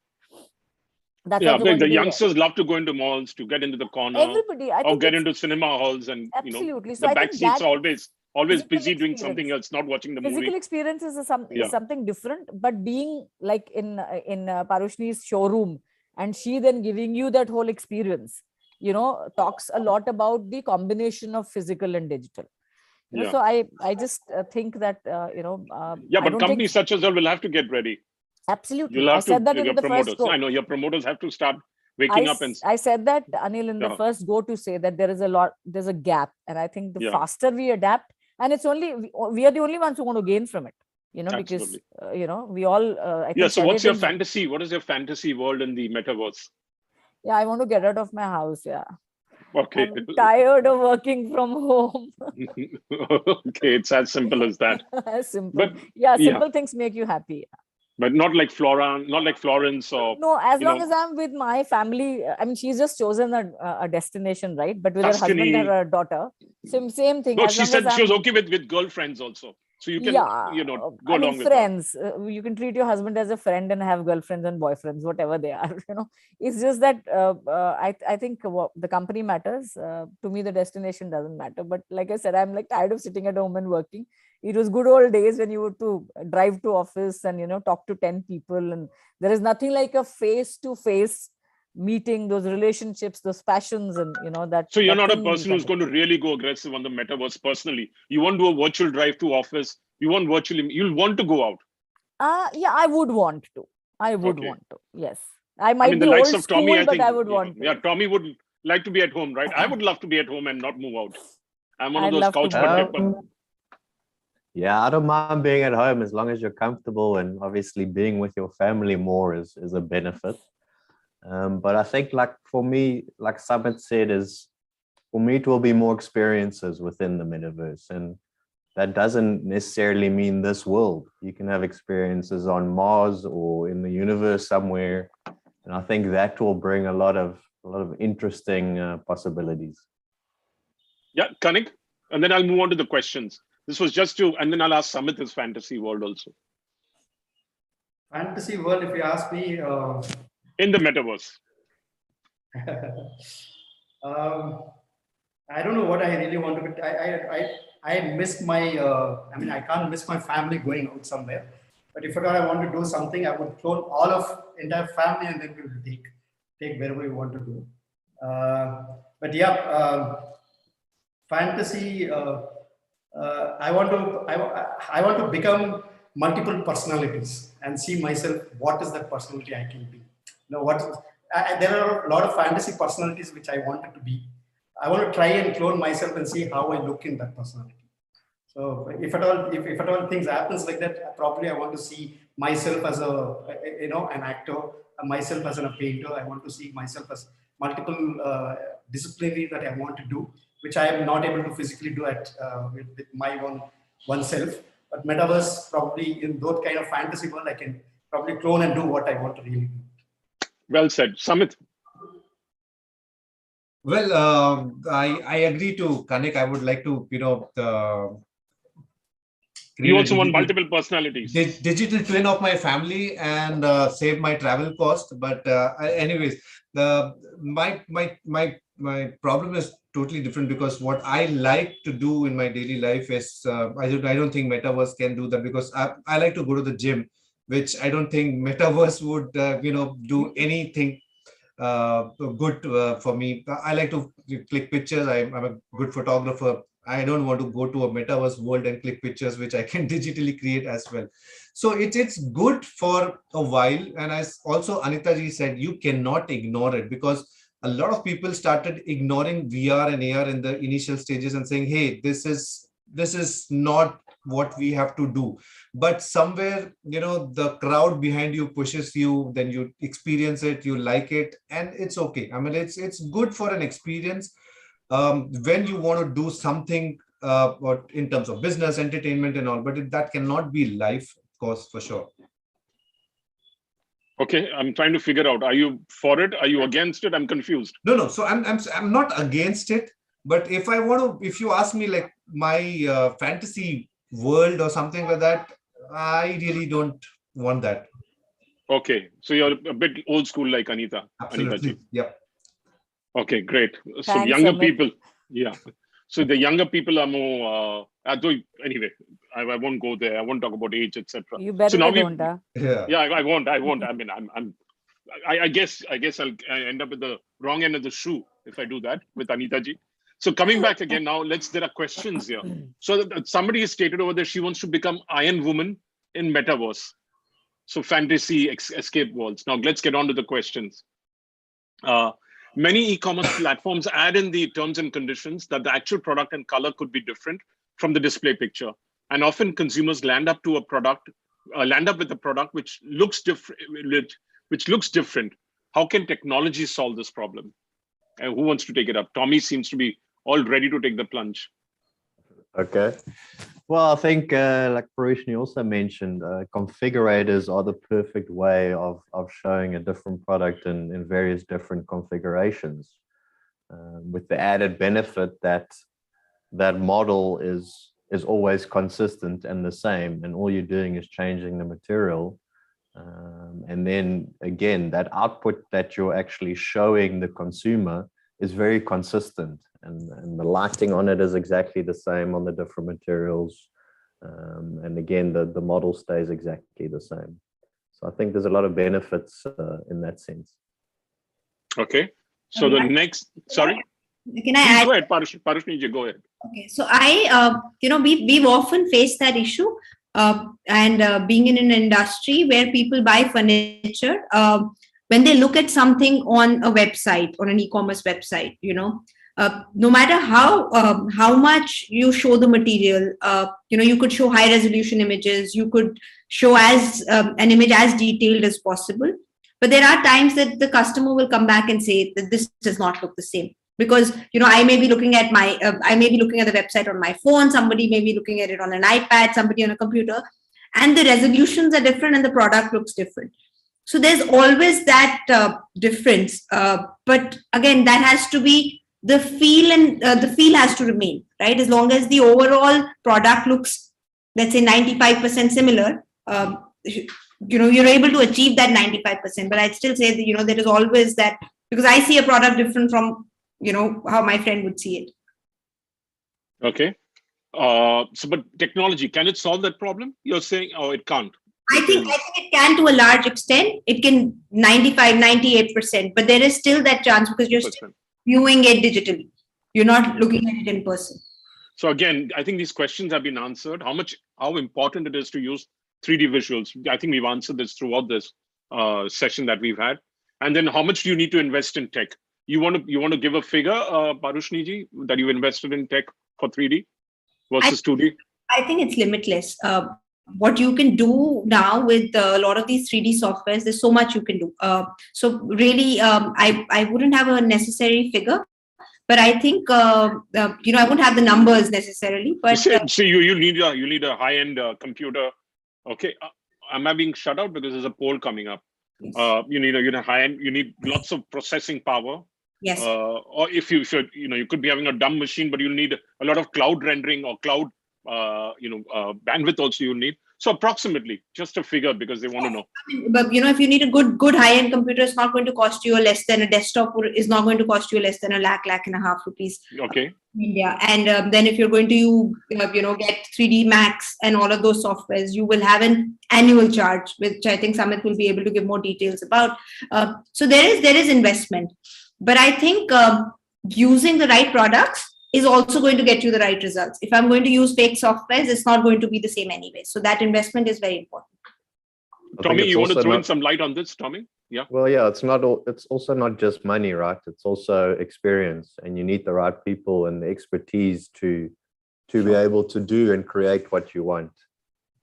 That's yeah, also going the to be youngsters love to go into malls, to get into the corner, everybody, I or think get into cinema halls, and absolutely. So the I back think seats that are always physical busy doing something experience, else, not watching the physical movie. experience is Yeah. something different. But being like in Parushni's showroom, and she then giving you that whole experience, talks a lot about the combination of physical and digital. Yeah. So I just think that Yeah, I but don't companies think such as well will have to get ready. absolutely. You'll I have said to, that in your the first promoters. go. I know your promoters have to start waking up and. I said that, Anil, in the Yeah. first go, to say that there's a gap, and I think the Yeah. faster we adapt, and it's only we are the only ones who want to gain from it. Because Absolutely. we all I think Yeah. So what's your sedatives- fantasy? What is your fantasy world in the metaverse? Yeah, I want to get out of my house. Yeah. Okay. I'm tired of working from home. Okay, it's as simple as that. Simple. But yeah, yeah. simple things make you happy. But not like Florence or No, as long know, as I'm with my family. I mean, she's just chosen a destination, right? But with Tuscany. her husband and her daughter, same thing. No, as she long said as she was I'm, okay with girlfriends also. So you can, yeah, go I mean, along with that. friends. You can treat your husband as a friend and have girlfriends and boyfriends, whatever they are. It's just that I think the company matters. To me, the destination doesn't matter. But like I said, I'm like tired of sitting at home and working. It was good old days when you would to drive to office and talk to 10 people, and there is nothing like a face-to-face meeting, those relationships, those passions, and that. So you're that not a thing you person who's can't going to really go aggressive on the metaverse personally. You won't do a virtual drive to office. You won't you'll want to go out. Yeah, I would want to. I would Okay. want to. Yes. I might mean, be the likes old of Tommy, school, I but think, I would want to. yeah, Tommy would like to be at home, right? I would love to be at home and not move out. I'm one of I'd those love to couch move out. potato. Yeah, I don't mind being at home as long as you're comfortable, and obviously being with your family more is a benefit. But I think, like for me, like Samit said, for me it will be more experiences within the metaverse, and that doesn't necessarily mean this world. You can have experiences on Mars or in the universe somewhere, and I think that will bring a lot of interesting possibilities. Yeah, Kanik. And then I'll move on to the questions. This was just and then I'll ask Samit his fantasy world also. Fantasy world, if you ask me, in the metaverse. I don't know what I really want to be. I miss my. I mean, I can't miss my family going out somewhere. But if at all I want to do something, I would clone all of entire family, and then we will take wherever we want to go. But yeah, fantasy. I want to become multiple personalities and see myself. What is that personality I can be? There are a lot of fantasy personalities which I wanted to be. I want to try and clone myself and see how I look in that personality. So if at all things happens like that, probably I want to see myself as an actor, myself as a painter. I want to see myself as multiple disciplinary that I want to do, which I am not able to physically do with my oneself. But metaverse, probably in that kind of fantasy world, I can probably clone and do what I want to really do. Well said. Samit. Well, I agree to Kanik. I would like to, you also want multiple personalities. Digital twin of my family and save my travel cost. But anyways, my problem is totally different, because what I like to do in my daily life is I don't think metaverse can do that, because I like to go to the gym, which I don't think metaverse would do anything good for me. I like to click pictures. I'm a good photographer. I don't want to go to a metaverse world and click pictures which I can digitally create as well. So it's good for a while. And as also Anita ji said, you cannot ignore it, because a lot of people started ignoring VR and AR in the initial stages and saying, hey, this is not what we have to do. But somewhere, the crowd behind you pushes you, then you experience it, you like it, and it's okay. I mean, it's good for an experience when you want to do something or in terms of business, entertainment and all, but that cannot be life, of course, for sure. Okay, I'm trying to figure out, are you for it? Are you against it? I'm confused. No. So I'm not against it, but if you ask me like my fantasy world or something like that, I really don't want that. Okay, so you're a bit old school like Anita. Absolutely. Anita. Yep. Okay, great. So Thanks, younger Amit. people, yeah. So the younger people are more. Anyway, I won't go there. I won't talk about age, etc. You better So now don't. Yeah, I won't. I mean, I guess I'll end up with the wrong end of the shoe if I do that with Anita ji. So coming back again now, there are questions here. So somebody has stated over there she wants to become Iron Woman in Metaverse. So fantasy escape worlds. Now let's get on to the questions. Many e-commerce platforms add in the terms and conditions that the actual product and color could be different from the display picture. And often consumers land up with a product which looks different. How can technology solve this problem? And who wants to take it up? Tommy seems to be all ready to take the plunge. Okay. Well, I think like Parishni also mentioned, configurators are the perfect way of showing a different product in various different configurations, with the added benefit that model is always consistent and the same, and all you're doing is changing the material. And then again, that output that you're actually showing the consumer is very consistent, and the lighting on it is exactly the same on the different materials. And again, the model stays exactly the same. So I think there's a lot of benefits in that sense. Okay. So the next, sorry. Can I add? Go ahead, Parishni, go ahead. Okay, so we've often faced that issue, and being in an industry where people buy furniture, when they look at something on a website, on an e-commerce website, no matter how much you show the material, you could show high resolution images, you could show as an image as detailed as possible, but there are times that the customer will come back and say that this does not look the same. Because I may be looking at the website on my phone, somebody may be looking at it on an iPad, somebody on a computer, and the resolutions are different and the product looks different. So there's always that difference. But again, that has to be the feel, and the feel has to remain, right? As long as the overall product looks, let's say 95% similar, you're able to achieve that 95%. But I'd still say that, there is always that, because I see a product different from how my friend would see it. Okay. But technology, can it solve that problem? You're saying, it can't. I think it can to a large extent. It can 95, 98%, but there is still that chance because you're still viewing it digitally. You're not looking at it in person. So again, I think these questions have been answered. How important it is to use 3D visuals. I think we've answered this throughout this session that we've had. And then how much do you need to invest in tech? You want to give a figure, Parishni ji, that you've invested in tech for 3D versus 2D? I think it's limitless. What you can do now with a lot of these 3D softwares, there's so much you can do. So really, I wouldn't have a necessary figure, but I think I wouldn't have the numbers necessarily. But so you need a high-end computer. Okay, am I being shut out because there's a poll coming up? Yes. You need a high-end. You need lots of processing power. Yes. Or if you could be having a dumb machine, but you'll need a lot of cloud rendering or cloud bandwidth also you'll need. So approximately, just a figure because they want to know. But if you need a good high-end computer, it's not going to cost you less than a desktop, or is not going to cost you less than a lakh and a half rupees. Okay. India. And then if you're going to get 3D Max and all of those softwares, you will have an annual charge, which I think Samit will be able to give more details about. So there is investment. But I think using the right products is also going to get you the right results. If I'm going to use fake softwares, it's not going to be the same anyway. So that investment is very important. Tommy, you want to throw in some light on this, Tommy? Yeah. Well, yeah, it's also not just money, right? It's also experience, and you need the right people and the expertise to to be able to do and create what you want.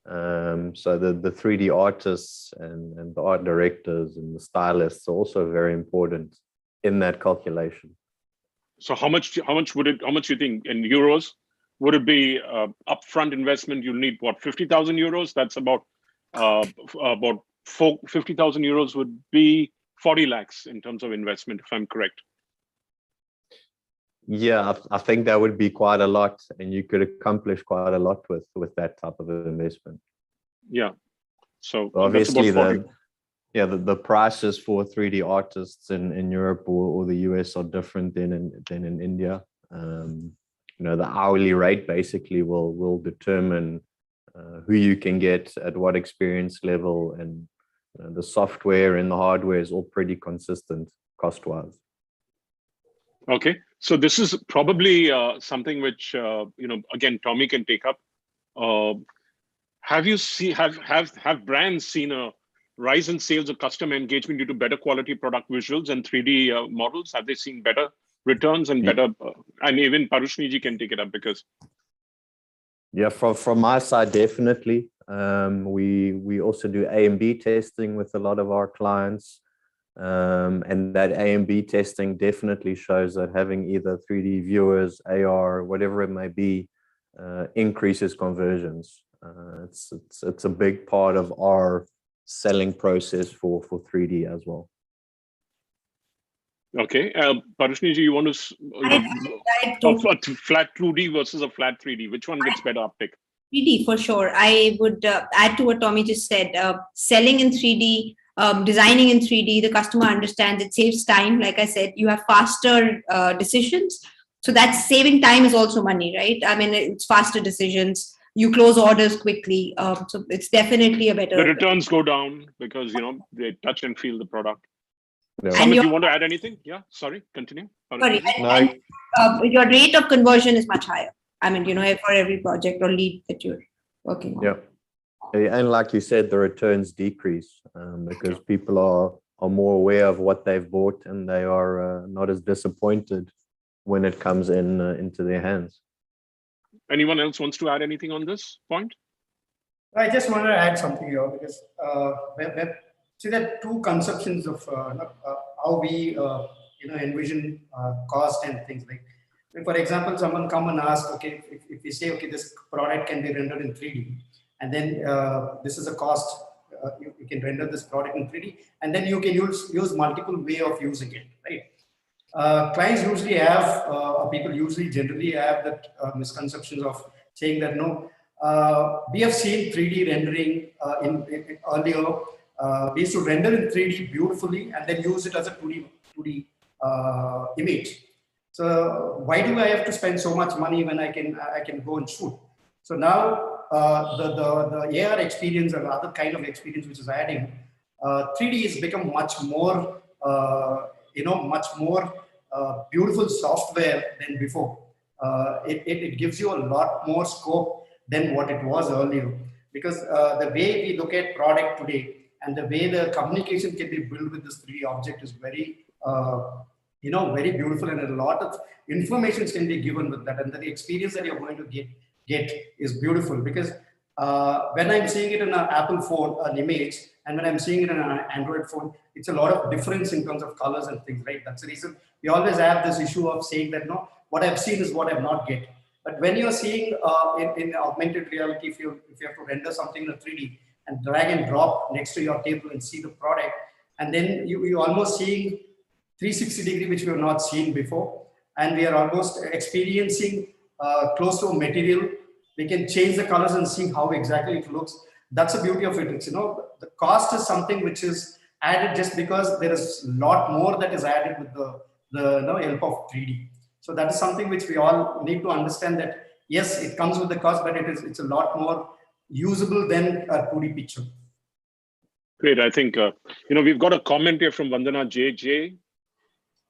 So the 3D artists and the art directors and the stylists are also very important in that calculation. So how much you think in euros would it be upfront investment? You'll need what, 50,000 euros? That's about 50,000 euros would be 40 lakhs in terms of investment, if I'm correct. Yeah, I think that would be quite a lot, and you could accomplish quite a lot with that type of investment. Yeah. So obviously the prices for 3D artists in Europe or the US are different than in India. The hourly rate basically will determine who you can get at what experience level, and the software and the hardware is all pretty consistent cost-wise. Okay, so this is probably something which again Tommy can take up. Have brands seen a rise in sales of customer engagement due to better quality product visuals and 3D models? Have they seen better returns and better? And even Parushniji can take it up because. Yeah, from my side, definitely. We also do A/B testing with a lot of our clients. And that A/B testing definitely shows that having either 3D viewers, AR, whatever it may be, increases conversions. It's a big part of our selling process for 3D as well. Okay, Parushniji, you want to flat 2D versus a flat 3D? Which one gets better uptake? 3D for sure. I would add to what Tommy just said. Selling in 3D, designing in 3D, the customer understands it saves time. Like I said, you have faster decisions. So that's saving time is also money, right? I mean, it's faster decisions. You close orders quickly. So it's definitely a better. The returns go down because, they touch and feel the product. Yeah. Samit, you want to add anything? Yeah, sorry, continue. Sorry, your rate of conversion is much higher. I mean, for every project or lead that you're working on. Yeah. And like you said, the returns decrease because people are more aware of what they've bought, and they are not as disappointed when it comes into their hands. Anyone else wants to add anything on this point? I just want to add something here because see, there are two conceptions of how we envision cost and things like. For example, someone come and ask, okay, if we say, okay, this product can be rendered in 3D, and then this is a cost, you can render this product in 3D, and then you can use multiple way of using it, right? Clients usually have, people generally have that misconceptions of saying that, no, we have seen 3D rendering earlier. We used to render in 3D beautifully and then use it as a 2D image. So why do I have to spend so much money when I can go and shoot? So now the AR experience or other kind of experience which is adding, 3D has become much more beautiful software than before. It gives you a lot more scope than what it was earlier, because the way we look at product today and the way the communication can be built with this 3D object is very very beautiful, and a lot of information can be given with that, and the experience that you're going to get is beautiful. Because when I'm seeing it in an Apple phone, an image, and when I'm seeing it in an Android phone, it's a lot of difference in terms of colors and things, right? That's the reason we always have this issue of saying that, no, what I've seen is what I've not get. But when you're seeing in augmented reality, if you have to render something in a 3D and drag and drop next to your table and see the product, and then you're almost seeing 360 degree, which we have not seen before. And we are almost experiencing close to a material. We can change the colors and see how exactly it looks. That's the beauty of it. It's, the cost is something which is added just because there is a lot more that is added with the help of 3D. So that is something which we all need to understand, that yes, it comes with the cost, but it's a lot more usable than a 2D picture. Great. I think, we've got a comment here from Vandana JJ.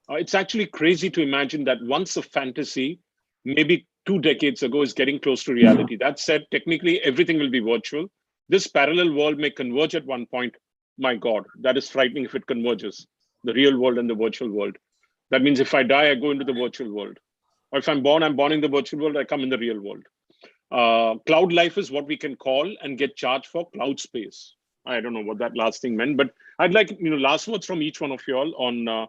It's actually crazy to imagine that once a fantasy, maybe 2 decades ago, is getting close to reality. That said, technically, everything will be virtual. This parallel world may converge at one point. My God, that is frightening if it converges, the real world and the virtual world. That means if I die, I go into the virtual world. Or if I'm born in the virtual world, I come in the real world. Cloud life is what we can call and get charged for cloud space. I don't know what that last thing meant, but I'd like, last words from each one of you all on,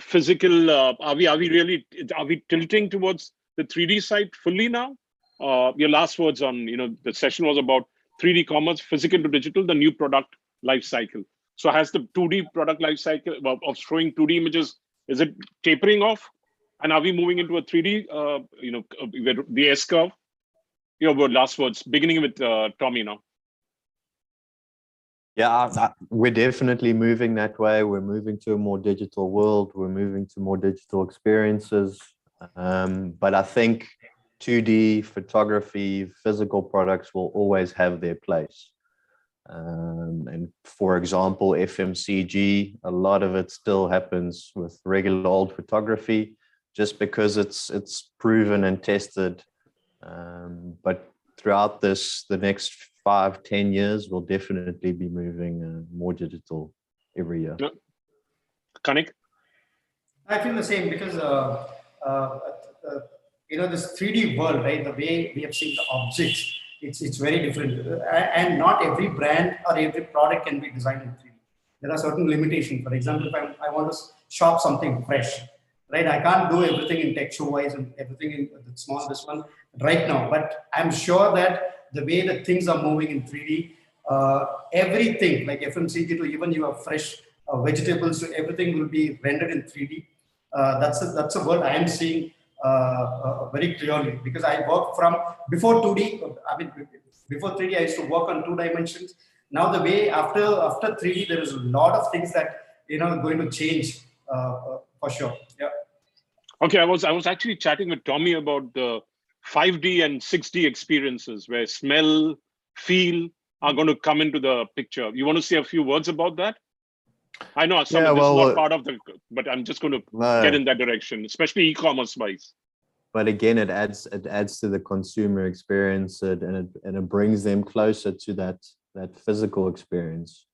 physical. Are we tilting towards the 3D side fully now? Your last words on, the session was about 3D commerce, physical to digital, the new product life cycle. So has the 2D product life cycle of showing 2D images, is it tapering off? And are we moving into a 3D, the S curve? Your last words, beginning with Tommy now. Yeah, we're definitely moving that way. We're moving to a more digital world. We're moving to more digital experiences. But I think 2D photography, physical products will always have their place. And for example, FMCG, a lot of it still happens with regular old photography just because it's proven and tested. But throughout the next 5-10 years, we'll definitely be moving more digital every year. Kanik? I feel the same because this 3D world, right? The way we have seen the objects, it's very different, and not every brand or every product can be designed in 3D. There are certain limitations. For example, if I want to shop something fresh, right? I can't do everything in texture-wise and everything in the small this one right now. But I'm sure that the way that things are moving in 3D, everything like FMCG to even your fresh vegetables to everything will be rendered in 3D. That's a world I am seeing very clearly because I worked from before 2D. I mean, before 3D, I used to work on 2 dimensions. Now the way after 3D, there is a lot of things that going to change for sure. Yeah. Okay, I was actually chatting with Tommy about the 5D and 6D experiences where smell, feel are going to come into the picture. You want to say a few words about that? I know some of this is not part of the, but I'm just going to get in that direction, especially e-commerce wise. But again, it adds to the consumer experience, and it brings them closer to that physical experience.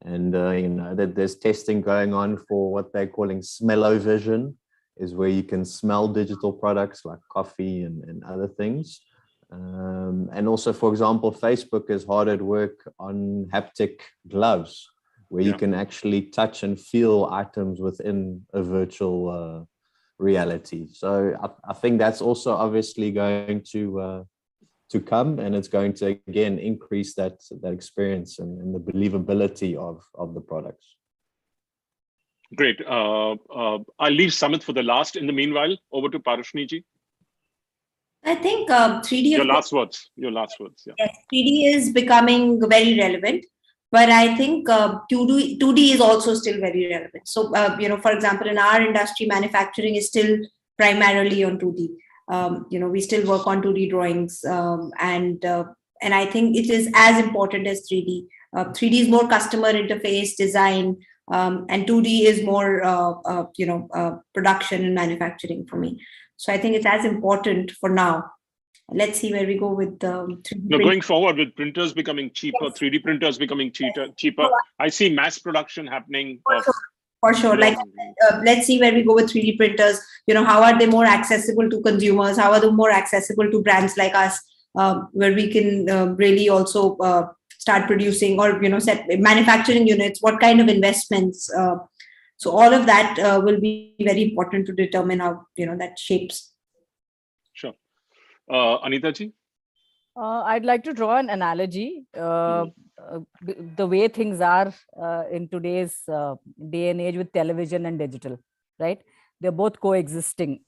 And that there's testing going on for what they're calling smell-o-vision, is where you can smell digital products like coffee and other things. And also, for example, Facebook is hard at work on haptic gloves, where you can actually touch and feel items within a virtual reality. So I think that's also obviously going to come, and it's going to again increase that experience and the believability of the products. Great. I'll leave Samit for the last. In the meanwhile, over to Parashni ji. I think 3D. Your last words. Yeah. Yes, 3D is becoming very relevant, but I think 2D is also still very relevant. So, for example, in our industry, manufacturing is still primarily on 2D. We still work on 2D drawings, and I think it is as important as 3D. 3D is more customer interface design, and 2D is more production and manufacturing for me. So I think it's as important for now. Let's see where we go with the 3D. No, going forward with printers becoming cheaper, yes. 3D printers becoming cheaper. I see mass production happening. For sure. Let's see where we go with 3D printers. How are they more accessible to consumers? How are they more accessible to brands like us, where we can really also start producing or, set manufacturing units? What kind of investments? So all of that will be very important to determine how, that shapes. Sure. Anita ji? I'd like to draw an analogy. The way things are in today's day and age with television and digital, right? They're both coexisting.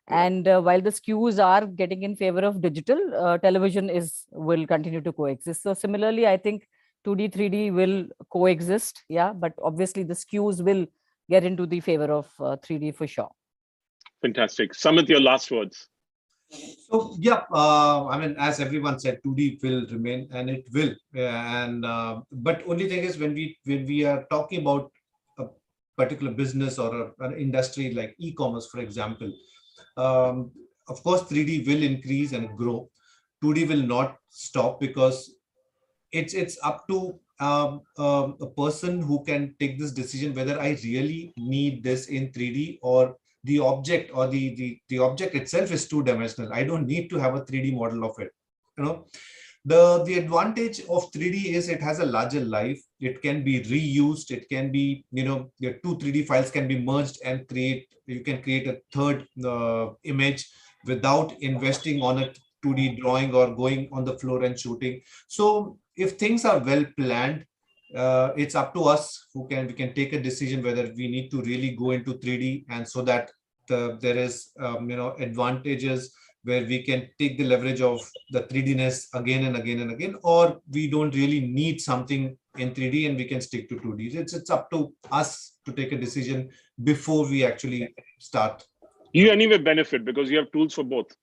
And while the skews are getting in favor of digital, television will continue to coexist. So similarly, I think 2D, 3D will coexist. Yeah, but obviously the skews will get into the favor of 3D for sure. Fantastic. Samit, your last words. So yeah, as everyone said, 2D will remain, and it will. But only thing is when we are talking about a particular business or an industry like e-commerce, for example, of course 3D will increase and grow. 2D will not stop because it's up to a person who can take this decision whether I really need this in 3D or the object or the object itself is 2-dimensional. I don't need to have a 3D model of it. The advantage of 3D is it has a larger life. It can be reused. It can be, your two 3D files can be merged and you can create a third image without investing on a 2D drawing or going on the floor and shooting. So if things are well planned, it's up to us we can take a decision whether we need to really go into 3D, and so that there is advantages where we can take the leverage of the 3D-ness again and again and again, or we don't really need something in 3D and we can stick to 2D. It's up to us to take a decision before we actually start. You anyway benefit because you have tools for both.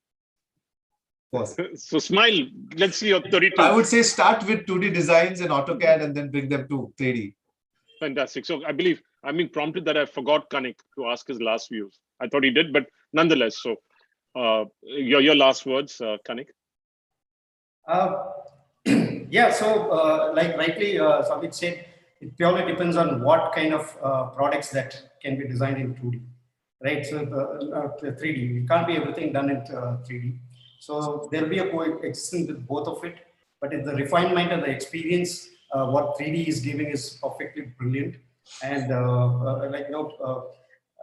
So smile, let's see your 32. I would say start with 2D designs in AutoCAD and then bring them to 3D. Fantastic. So I believe I'm being prompted that I forgot Kanik to ask his last views. I thought he did, but nonetheless, so your last words, Kanik. Yeah, so like rightly Samit said, it purely depends on what kind of products that can be designed in 2D, right? So 3D, it can't be everything done in 3D. So there'll be a coexistence with both of it, but in the refinement and the experience, what 3D is giving is perfectly brilliant. And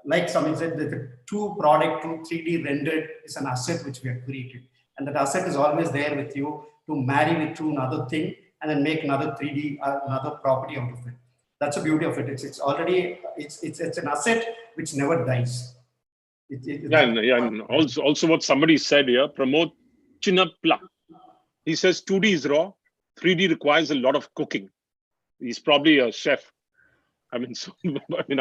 like Samit said, the two 3D rendered is an asset which we have created. And that asset is always there with you to marry it to another thing and then make another 3D, another property out of it. That's the beauty of it. It's already, it's an asset which never dies. And also what somebody said here, Pramod Chinnapla. He says 2D is raw, 3D requires a lot of cooking. He's probably a chef. I'm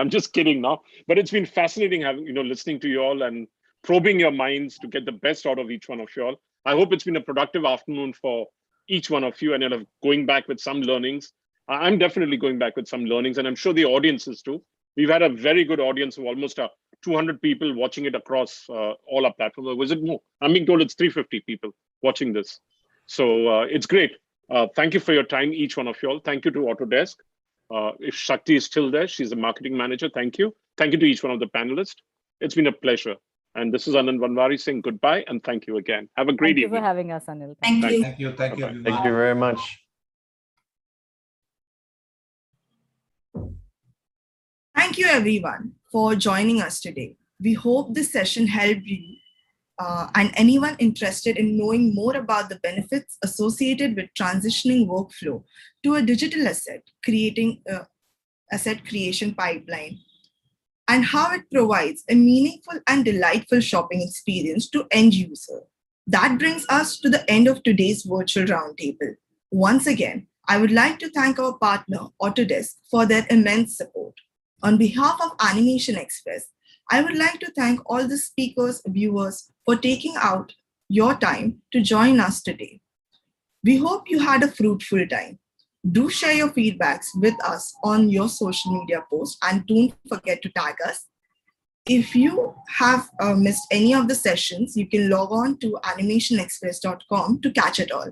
just kidding now, but it's been fascinating having, listening to you all and probing your minds to get the best out of each one of you all. I hope it's been a productive afternoon for each one of you and going back with some learnings. I'm definitely going back with some learnings, and I'm sure the audiences too. We've had a very good audience of almost 200 people watching it across all our platforms. Or was it more? I'm being told it's 350 people watching this. So it's great. Thank you for your time, each one of you all. Thank you to Autodesk. If Shakti is still there, she's the marketing manager. Thank you. Thank you to each one of the panelists. It's been a pleasure. And this is Anand Vanwari saying goodbye and thank you again. Have a great evening. Thank you for having us, Anil. Thank you. Thank you. Thank you. Thank you very much. Thank you, everyone, for joining us today. We hope this session helped you and anyone interested in knowing more about the benefits associated with transitioning workflow to a digital asset, creating an asset creation pipeline, and how it provides a meaningful and delightful shopping experience to end user. That brings us to the end of today's virtual roundtable. Once again, I would like to thank our partner, Autodesk, for their immense support. On behalf of Animation Express, I would like to thank all the speakers, viewers for taking out your time to join us today. We hope you had a fruitful time. Do share your feedbacks with us on your social media posts and don't forget to tag us. If you have missed any of the sessions, you can log on to animationexpress.com to catch it all.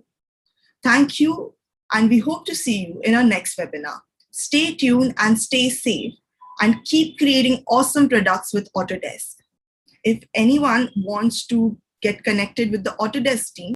Thank you, and we hope to see you in our next webinar. Stay tuned and stay safe, and keep creating awesome products with Autodesk. If anyone wants to get connected with the Autodesk team,